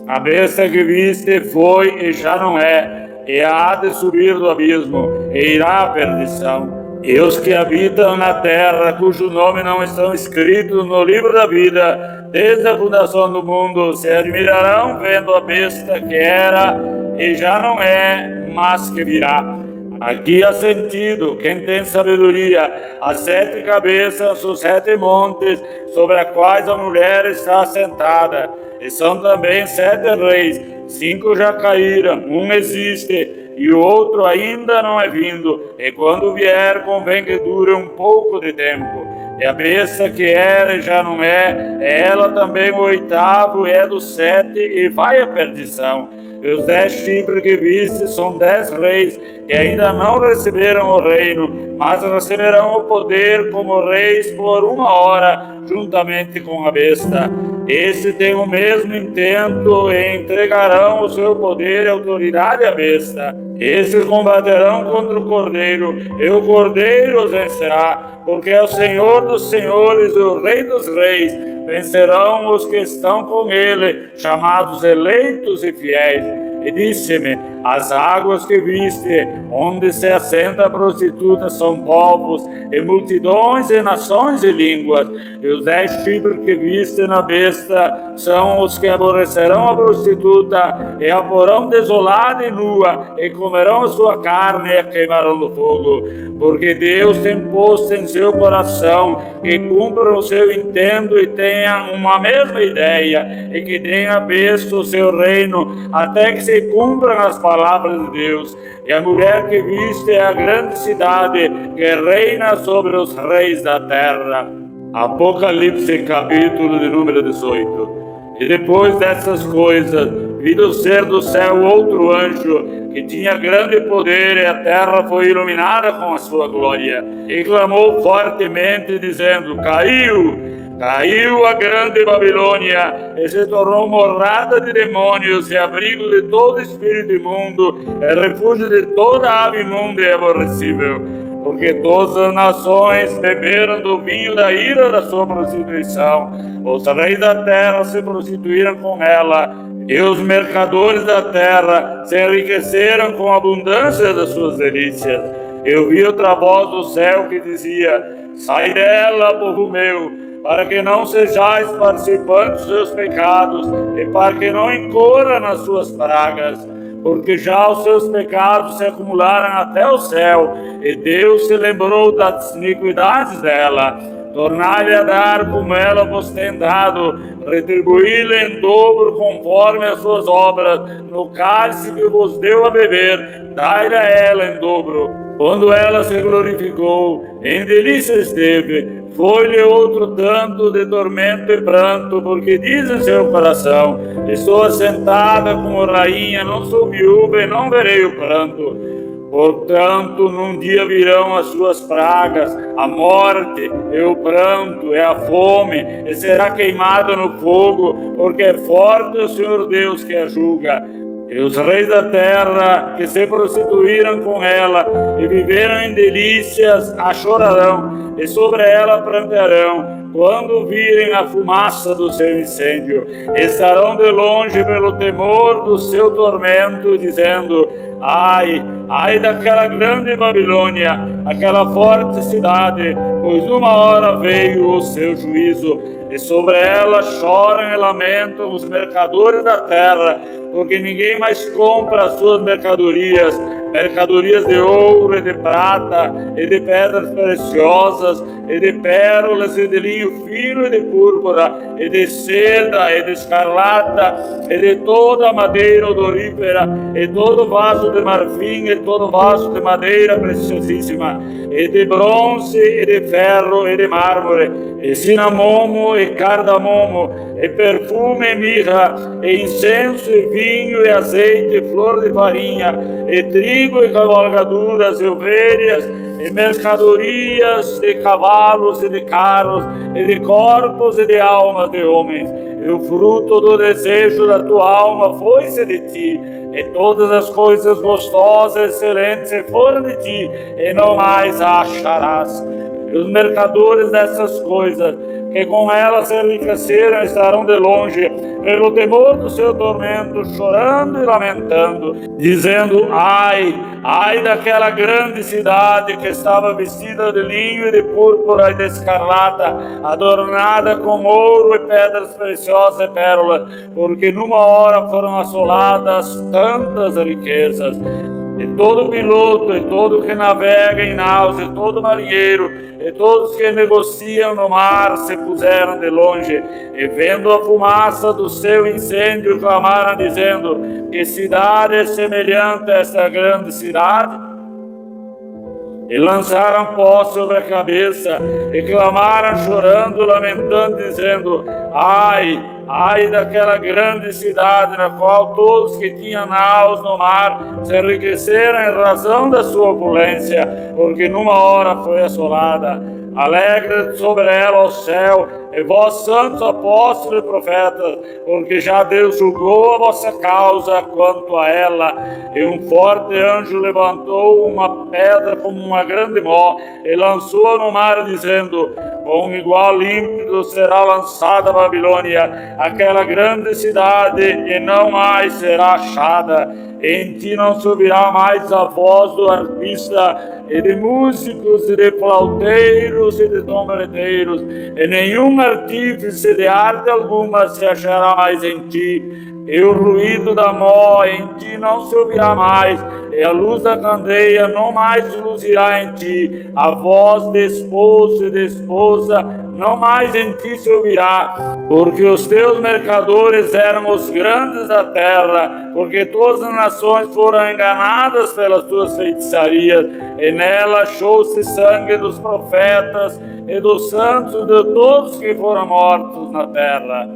A besta que viste foi e já não é, e há de subir do abismo, e irá à perdição. E os que habitam na terra, cujo nome não estão escritos no livro da vida, desde a fundação do mundo, se admirarão vendo a besta que era e já não é, mas que virá. Aqui há sentido, quem tem sabedoria, as 7 cabeças, os 7 montes, sobre as quais a mulher está assentada, e são também 7 reis, 5 já caíram, um existe, e o outro ainda não é vindo, e quando vier convém que dure um pouco de tempo. E a besta que era e já não é ela também o 8º, é dos 7, e vai à perdição. E os 10 chifres que viste são 10 reis, que ainda não receberam o reino, mas receberão o poder como reis por 1 hora, juntamente com a besta. Estes têm o mesmo intento e entregarão o seu poder e autoridade à besta. Estes combaterão contra o Cordeiro, e o Cordeiro os vencerá, porque é o Senhor dos senhores e o Rei dos reis. Vencerão os que estão com ele, chamados eleitos e fiéis. E disse-me: as águas que viste, onde se assenta a prostituta, são povos, e multidões, e nações e línguas. E os 10 chifres que viste na besta são os que aborrecerão a prostituta, e a porão desolada e nua, e comerão a sua carne, e a queimarão no fogo. Porque Deus tem posto em seu coração que cumpram o seu intento e tenham uma mesma ideia, e que deem a besta o seu reino, até que se cumpram as palavras de Deus. E a mulher que viste é a grande cidade que reina sobre os reis da terra. Apocalipse, capítulo de número 18. E depois dessas coisas, vi descer do céu outro anjo, que tinha grande poder, e a terra foi iluminada com a sua glória. E clamou fortemente, dizendo: Caiu a grande Babilônia, e se tornou morada de demônios, e abrigo de todo espírito imundo, e refúgio de toda ave imunda e aborrecível. Porque todas as nações beberam do vinho da ira da sua prostituição. Os reis da terra se prostituíram com ela, e os mercadores da terra se enriqueceram com a abundância das suas delícias. Eu vi outra voz do céu que dizia: sai dela, povo meu, para que não sejais participantes dos seus pecados, e para que não incorra nas suas pragas. Porque já os seus pecados se acumularam até o céu, e Deus se lembrou das iniquidades dela. Tornai-lhe a dar como ela vos tem dado, retribuí-lhe em dobro conforme as suas obras, no cálice que vos deu a beber, dai-lhe a ela em dobro. Quando ela se glorificou, em delícia esteve, foi-lhe outro tanto de tormento e pranto, porque diz em seu coração: estou assentada como rainha, não sou viúva e não verei o pranto. Portanto, num dia virão as suas pragas, a morte, e o pranto, e a fome, e será queimada no fogo, porque é forte o Senhor Deus que a julga. E os reis da terra que se prostituíram com ela e viveram em delícias a chorarão, e sobre ela prantearão, quando virem a fumaça do seu incêndio. Estarão de longe pelo temor do seu tormento, dizendo: ai, ai daquela grande Babilônia, aquela forte cidade, pois uma hora veio o seu juízo, e sobre ela choram e lamentam os mercadores da terra, porque ninguém mais compra as suas mercadorias de ouro e de prata, e de pedras preciosas, e de pérolas, e de linho fino, e de púrpura, e de seda, e de escarlata, e de toda a madeira odorífera, e todo vaso de marfim, e todo vaso de madeira preciosíssima, e de bronze, e de ferro, e de mármore, e cinamomo, e cardamomo, e perfume, e mirra, e incenso, e vinho, e azeite, e flor de farinha, e trigo, e cavalgaduras, e ovelhas, e mercadorias, de cavalos, e de carros, e de corpos, e de almas de homens. E o fruto do desejo da tua alma foi-se de ti, e todas as coisas gostosas e excelentes foram de ti, e não mais a acharás. E os mercadores dessas coisas, que com elas se enriqueceram, estarão de longe, pelo temor do seu tormento, chorando e lamentando, dizendo: ai, ai daquela grande cidade que estava vestida de linho e de púrpura e de escarlata, adornada com ouro e pedras preciosas e pérolas, porque numa hora foram assoladas tantas riquezas. E todo piloto, e todo que navega em naus, e todo marinheiro, e todos que negociam no mar se puseram de longe, e vendo a fumaça do seu incêndio, clamaram dizendo: que cidade é semelhante a esta grande cidade? E lançaram pó sobre a cabeça, e clamaram chorando, lamentando, dizendo: ai, ai daquela grande cidade, na qual todos que tinham naus no mar se enriqueceram em razão da sua opulência, porque numa hora foi assolada. Alegre sobre ela o céu, e vós santos apóstolos e profetas, porque já Deus julgou a vossa causa quanto a ela. E um forte anjo levantou uma pedra como uma grande mó, e lançou-a no mar, dizendo: com igual límpido será lançada a Babilônia, aquela grande cidade, e não mais será achada. Em ti não subirá mais a voz do arpista, e de músicos, e de flauteiros, e de trombeteiros, e nenhum artífice de arte alguma se achará mais em ti. E o ruído da mó em ti não se ouvirá mais, e a luz da candeia não mais luzirá em ti. A voz de esposo e de esposa não mais em ti se ouvirá, porque os teus mercadores eram os grandes da terra, porque todas as nações foram enganadas pelas tuas feitiçarias, e nela achou-se sangue dos profetas e dos santos de todos que foram mortos na terra.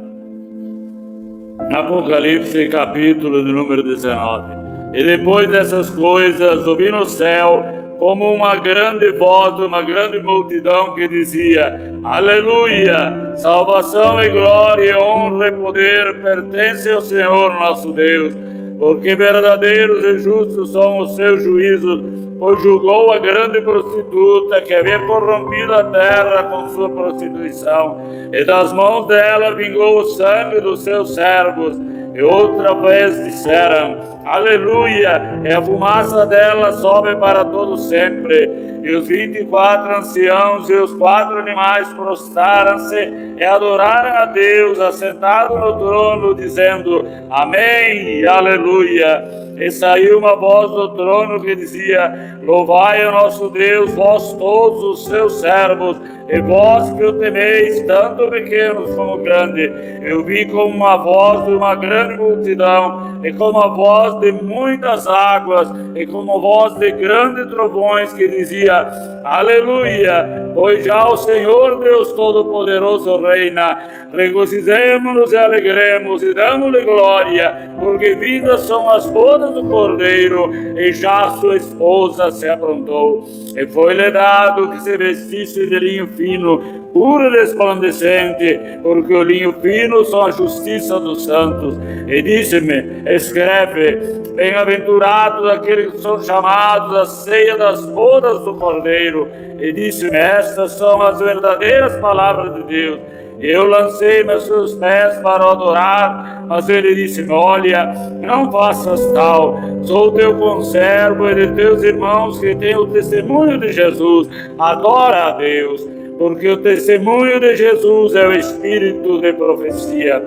Apocalipse, capítulo de número 19. E depois dessas coisas, ouvi no céu como uma grande voz de uma grande multidão que dizia: aleluia! Salvação e glória, e honra e poder pertencem ao Senhor nosso Deus, porque verdadeiros e justos são os seus juízos, pois julgou a grande prostituta que havia corrompido a terra com sua prostituição, e das mãos dela vingou o sangue dos seus servos. E outra vez disseram: aleluia, e a fumaça dela sobe para todo sempre. E os 24 anciãos e os 4 animais prostraram-se e adoraram a Deus assentado no trono, dizendo: amém e aleluia. E saiu uma voz do trono que dizia: louvai o nosso Deus, vós todos os seus servos, e vós que o temeis, tanto pequenos como grandes. Eu vi como uma voz de uma grande multidão, e como a voz de muitas águas, e como a voz de grandes trovões, que dizia: aleluia, pois já o Senhor Deus Todo-Poderoso reina. Regozijemo-nos e alegremos, e damos-lhe glória, porque vindas são as bodas do Cordeiro, e já sua esposa se aprontou. E foi-lhe dado que se vestisse de linho fino, puro e resplandecente, porque o linho fino são a justiça dos santos. E disse-me: escreve, bem-aventurados aqueles que são chamados à ceia das bodas do Cordeiro. E disse-me: estas são as verdadeiras palavras de Deus. Eu lancei-me aos seus pés para adorar, mas ele disse-me: olha, não faças tal, sou teu conservo e de teus irmãos que têm o testemunho de Jesus. Adora a Deus, porque o testemunho de Jesus é o espírito de profecia.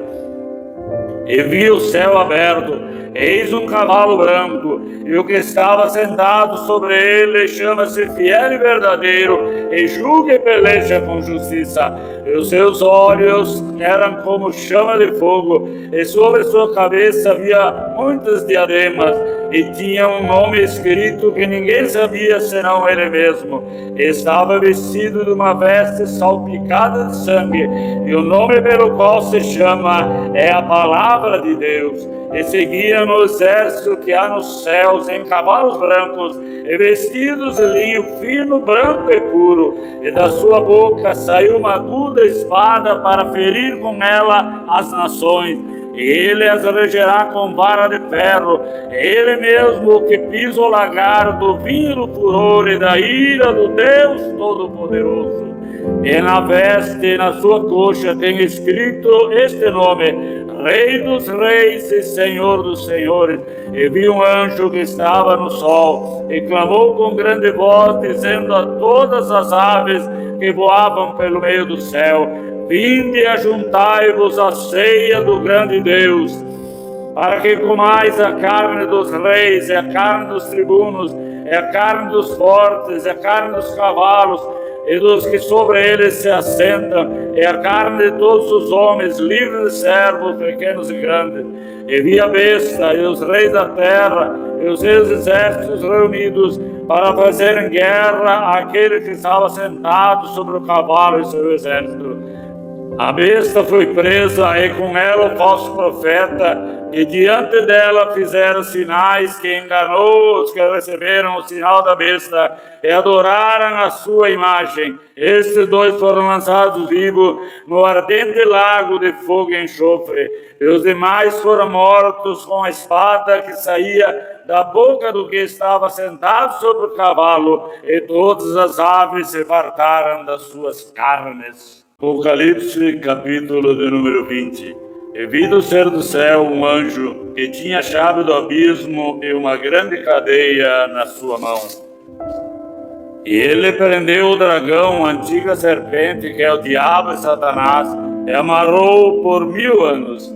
E vi o céu aberto, eis um cavalo branco, e o que estava sentado sobre ele chama-se Fiel e Verdadeiro, e julga e peleja com justiça. E os seus olhos eram como chama de fogo, e sobre sua cabeça havia muitas diademas, e tinha um nome escrito que ninguém sabia senão ele mesmo. Estava vestido de uma veste salpicada de sangue, e o nome pelo qual se chama é a Palavra de Deus. E seguia no exército que há nos céus em cavalos brancos, e vestidos de linho fino, branco e puro, e da sua boca saiu uma aguda espada para ferir com ela as nações. E ele as regerá com vara de ferro, ele mesmo que pisa o lagar do vinho do furor e da ira do Deus Todo-Poderoso. E na veste e na sua coxa tem escrito este nome: Rei dos Reis e Senhor dos Senhores. E vi um anjo que estava no sol, e clamou com grande voz, dizendo a todas as aves que voavam pelo meio do céu: vinde e ajuntai-vos à ceia do grande Deus, para que comais a carne dos reis, e a carne dos tribunos, e a carne dos fortes, e a carne dos cavalos, e dos que sobre eles se assentam, e a carne de todos os homens, livres e servos, pequenos e grandes. E vi a besta e os reis da terra, e os seus exércitos reunidos, para fazerem guerra àquele que estava sentado sobre o cavalo e seu exército. A besta foi presa, e com ela o falso profeta, e diante dela fizeram sinais que enganou os que receberam o sinal da besta e adoraram a sua imagem. Estes dois foram lançados vivos no ardente lago de fogo e enxofre, e os demais foram mortos com a espada que saía da boca do que estava sentado sobre o cavalo, e todas as aves se fartaram das suas carnes. Apocalipse, capítulo de número 20. E vi descer do céu um anjo que tinha a chave do abismo e uma grande cadeia na sua mão. E ele prendeu o dragão, a antiga serpente, que é o diabo e Satanás, e amarrou-o por 1000 anos.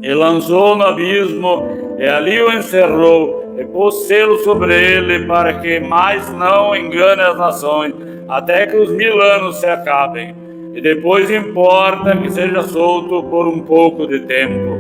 E lançou no abismo, e ali o encerrou, e pôs selo sobre ele, para que mais não engane as nações, até que os 1000 anos se acabem. E depois importa que seja solto por um pouco de tempo.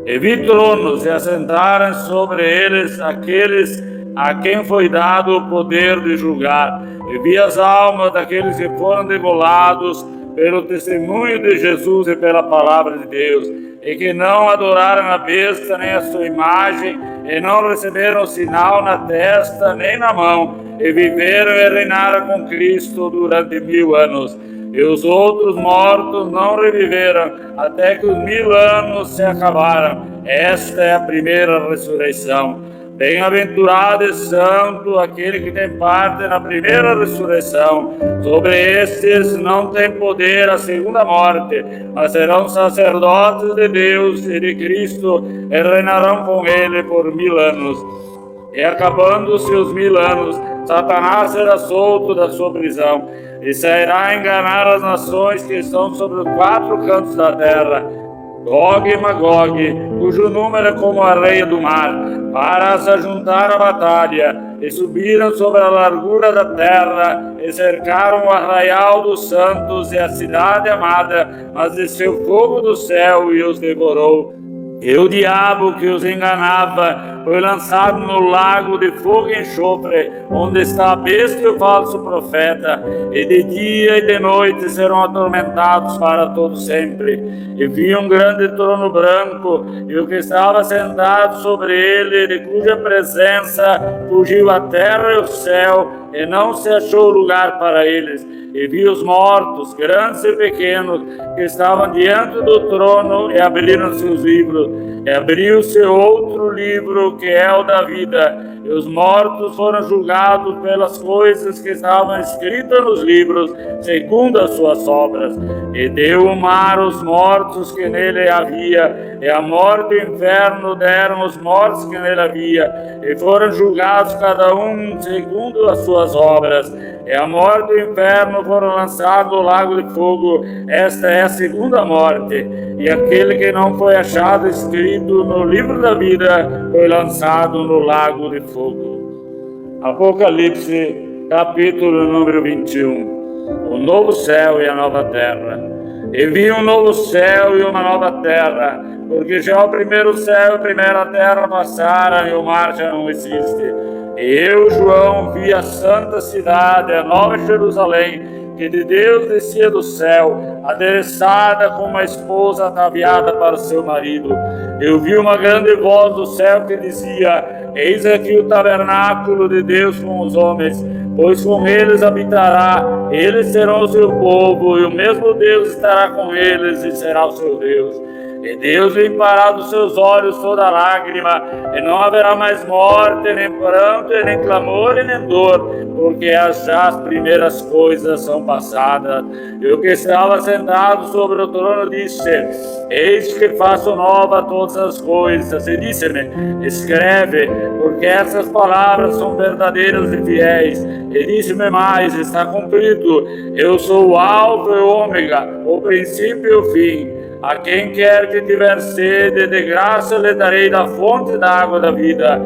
E vi tronos, e assentaram sobre eles aqueles a quem foi dado o poder de julgar. E vi as almas daqueles que foram degolados pelo testemunho de Jesus e pela palavra de Deus, e que não adoraram a besta nem a sua imagem, e não receberam o sinal na testa nem na mão, e viveram e reinaram com Cristo durante 1000 anos. E os outros mortos não reviveram, até que os 1000 anos se acabaram. Esta é a primeira ressurreição. Bem-aventurado e santo aquele que tem parte na primeira ressurreição. Sobre estes não tem poder a segunda morte, mas serão sacerdotes de Deus e de Cristo, e reinarão com ele por 1000 anos. E acabando-se os 1000 anos, Satanás será solto da sua prisão, e sairá a enganar as nações que estão sobre os 4 cantos da terra, Gog e Magog, cujo número é como a areia do mar, para se ajuntar à batalha. E subiram sobre a largura da terra, e cercaram o arraial dos santos e a cidade amada, mas desceu fogo do céu e os devorou. E o diabo que os enganava foi lançado no lago de fogo e enxofre, onde está a besta e o falso profeta, e de dia e de noite serão atormentados para todo sempre. E vi um grande trono branco, e o que estava sentado sobre ele, de cuja presença fugiu a terra e o céu, e não se achou lugar para eles. E vi os mortos, grandes e pequenos, que estavam diante do trono, e abriram seus livros. E abriu-se outro livro, que é o da vida. E os mortos foram julgados pelas coisas que estavam escritas nos livros, segundo as suas obras. E deu o mar os mortos que nele havia, e a morte e o inferno deram os mortos que nele havia, e foram julgados cada um segundo as suas obras. E a morte e o inferno foram lançados no lago de fogo. Esta é a segunda morte. E aquele que não foi achado escrito no livro da vida foi lançado no lago de fogo. Apocalipse, capítulo número 21. O novo céu e a nova terra. E vi um novo céu e uma nova terra, porque já o primeiro céu e a primeira terra passaram e o mar já não existe. E eu, João, vi a santa cidade, a nova Jerusalém, que de Deus descia do céu, adereçada como uma esposa ataviada para o seu marido. Eu vi uma grande voz do céu que dizia: eis aqui o tabernáculo de Deus com os homens, pois com eles habitará, eles serão o seu povo, e o mesmo Deus estará com eles e será o seu Deus. E Deus limpará dos seus olhos toda lágrima, e não haverá mais morte, nem pranto, nem clamor, e nem dor, porque já as primeiras coisas são passadas. E o que estava sentado sobre o trono disse: eis que faço nova todas as coisas. E disse-me: escreve, porque essas palavras são verdadeiras e fiéis. E disse-me mais: está cumprido. Eu sou o Alfa e o Ômega, o princípio e o fim. A quem quer que tiver sede, de graça lhe darei da fonte da água da vida.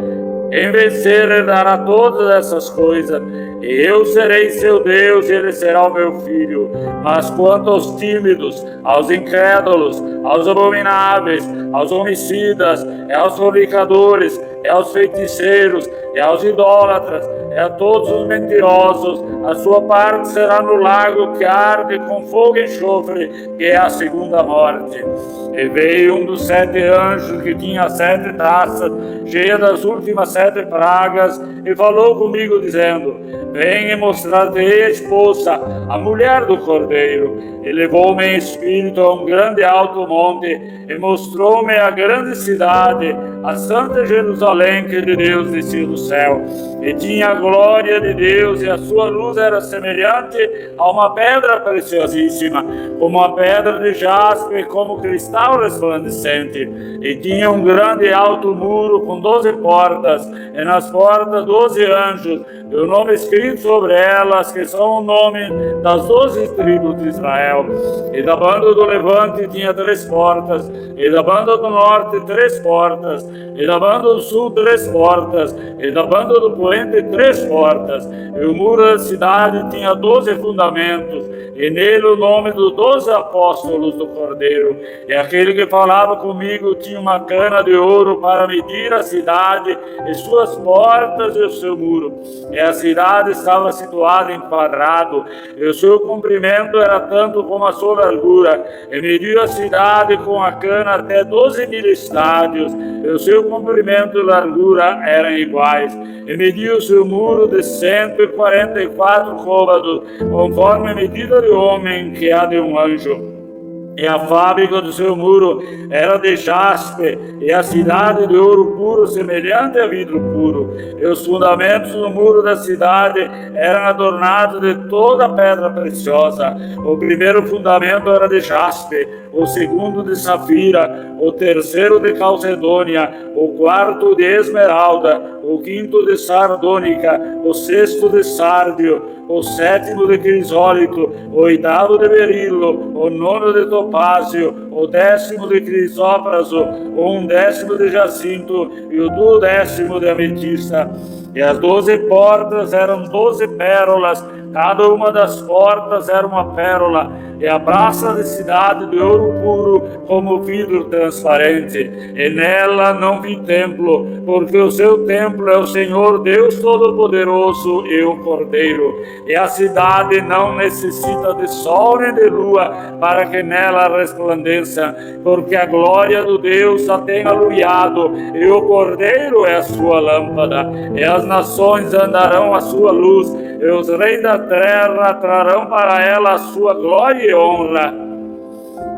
Quem vencer herdará todas essas coisas, e eu serei seu Deus, e ele será o meu filho. Mas quanto aos tímidos, aos incrédulos, aos abomináveis, aos homicidas, e aos fornicadores, e aos feiticeiros, e aos idólatras, e a todos os mentirosos, a sua parte será no lago que arde com fogo e enxofre, que é a segunda morte. E veio um dos 7 anjos que tinha 7 taças, cheia das últimas 7 pragas, e falou comigo, dizendo: venha mostrar-te a esposa, a mulher do Cordeiro. E levou-me em espírito a um grande alto monte, e mostrou-me a grande cidade, a santa Jerusalém, que de Deus descia do céu. E tinha a glória de Deus, e a sua luz era semelhante a uma pedra preciosíssima, como a pedra de jaspe, como cristal resplandecente. E tinha um grande e alto muro com 12 portas, e nas portas 12 anjos, e o nome escrito sobre elas, que são o nome das 12 tribos de Israel. E da banda do levante tinha 3 portas, e da banda do norte 3 portas, e da banda do sul 3 portas, e da banda do poente 3 portas. E o muro da cidade tinha 12 fundamentos, e nele o nome dos 12 apóstolos do Cordeiro. E aquele que falava comigo tinha uma cana de ouro para medir a cidade, e suas portas e o seu muro. E a cidade estava situada em quadrado, e o seu comprimento era tanto como a sua largura. E mediu a cidade com a cana até 12.000 estádios, e o seu comprimento e largura eram iguais. E mediu o seu muro de 144 côvados, conforme a medida de homem que há de um anjo. E a fábrica do seu muro era de jaspe, e a cidade de ouro puro, semelhante a vidro puro. E os fundamentos do muro da cidade eram adornados de toda pedra preciosa. O primeiro fundamento era de jaspe, o segundo de safira, o terceiro de calcedônia, o quarto de esmeralda, o quinto de sardônica, o sexto de sárdio, o sétimo de crisólito, o oitavo de berilo, o nono de topázio, o 10º de crisópraso, o 11º de jacinto e o 12º de ametista. E as 12 portas eram 12 pérolas, cada uma das portas era uma pérola, e a praça da cidade de ouro puro, como vidro transparente. E nela não vi templo, porque o seu templo é o Senhor Deus Todo-Poderoso e o Cordeiro. E a cidade não necessita de sol nem de lua, para que nela resplandeça, porque a glória do Deus a tem alumiado, e o Cordeiro é a sua lâmpada. E as as nações andarão à sua luz, e os reis da terra trarão para ela a sua glória e honra.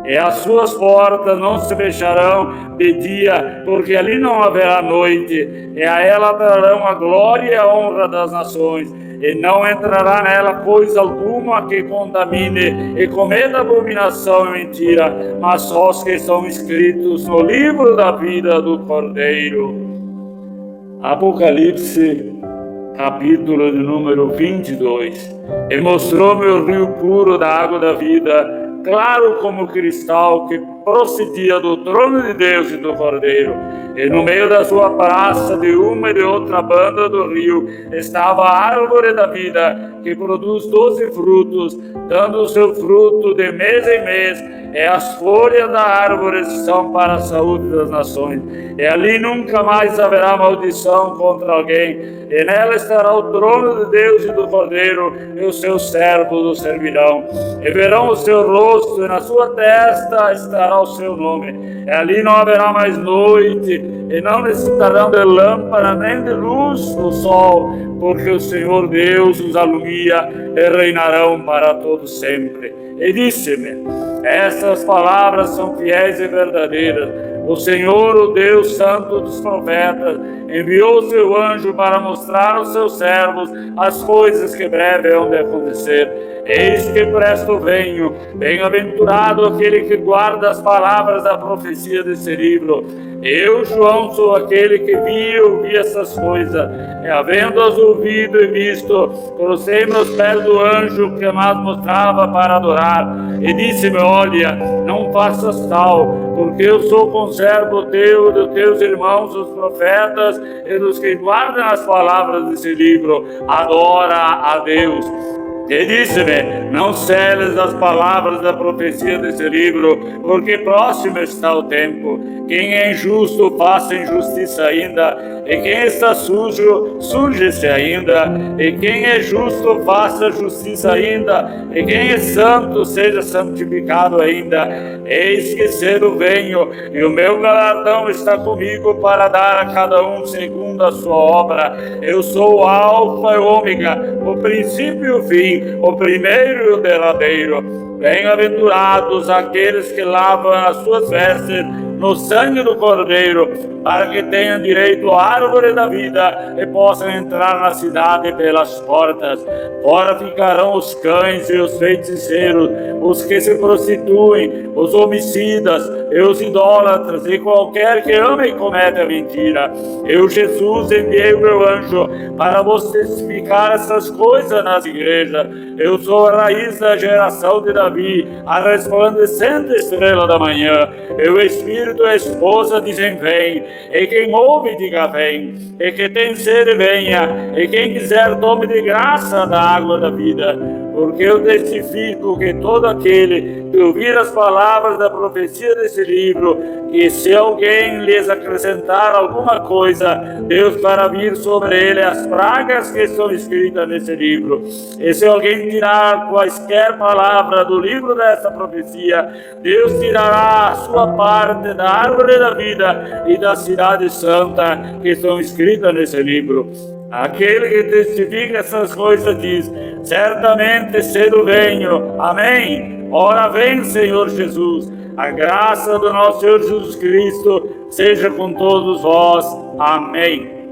E as suas portas não se fecharão de dia, porque ali não haverá noite, e a ela trarão a glória e a honra das nações, e não entrará nela coisa alguma que contamine, e comer abominação e mentira, mas só os que são escritos no livro da vida do Cordeiro. Apocalipse, capítulo de número 22. E mostrou-me o rio puro da água da vida, claro como cristal, que procedia do trono de Deus e do Cordeiro. E no meio da sua praça, de uma e de outra banda do rio, estava a árvore da vida, que produz 12 frutos, dando o seu fruto de mês em mês, e as folhas da árvore são para a saúde das nações. E ali nunca mais haverá maldição contra alguém, e nela estará o trono de Deus e do Cordeiro, e os seus servos o servirão. E verão o seu rosto, e na sua testa estará o seu nome. E ali não haverá mais noite, e não necessitarão de lâmpada nem de luz do sol, porque o Senhor Deus os alumia, e reinarão para todo sempre. E disse-me: essas palavras são fiéis e verdadeiras. O Senhor, o Deus Santo dos profetas, enviou seu anjo para mostrar aos seus servos as coisas que breve hão de acontecer. Eis que presto venho, bem-aventurado aquele que guarda as palavras da profecia desse livro. Eu, João, sou aquele que vi e ouvi essas coisas, e havendo-as ouvido e visto, cruzei-me aos pés do anjo que mais mostrava para adorar, e disse-me: olha, não faças tal, porque eu sou conservo teu e dos teus irmãos, os profetas, e dos que guardam as palavras desse livro. Adora a Deus. E disse-me: não celes as palavras da profecia desse livro, porque próximo está o tempo. Quem é injusto, faça injustiça ainda, e quem está sujo, suje-se ainda, e quem é justo, faça justiça ainda, e quem é santo, seja santificado ainda. Eis que cedo venho, e o meu galardão está comigo para dar a cada um segundo a sua obra. Eu sou o Alfa e o Ômega, o princípio e o fim, o primeiro e o derradeiro. Bem-aventurados aqueles que lavam as suas vestes no sangue do Cordeiro, para que tenham direito à árvore da vida e possam entrar na cidade pelas portas. Fora ficarão os cães e os feiticeiros, os que se prostituem, os homicidas e os idólatras, e qualquer que ame e cometa a mentira. Eu, Jesus, enviei o meu anjo para vos testificar essas coisas nas igrejas. Eu sou a raiz da geração de Davi, a resplandecente estrela da manhã. E o Espírito e a esposa dizem: vem. E quem ouve, diga: vem. E quem tem sede, venha. E quem quiser, tome de graça da água da vida. Porque eu testifico que todo aquele que ouvir as palavras da profecia desse livro, que se alguém lhes acrescentar alguma coisa, Deus fará vir sobre ele as pragas que estão escritas nesse livro. E se alguém tirar quaisquer palavra do livro dessa profecia, Deus tirará a sua parte da árvore da vida e da cidade santa que estão escritas nesse livro. Aquele que testifica essas coisas diz: certamente cedo venho. Amém. Ora vem, Senhor Jesus. A graça do nosso Senhor Jesus Cristo seja com todos vós. Amém.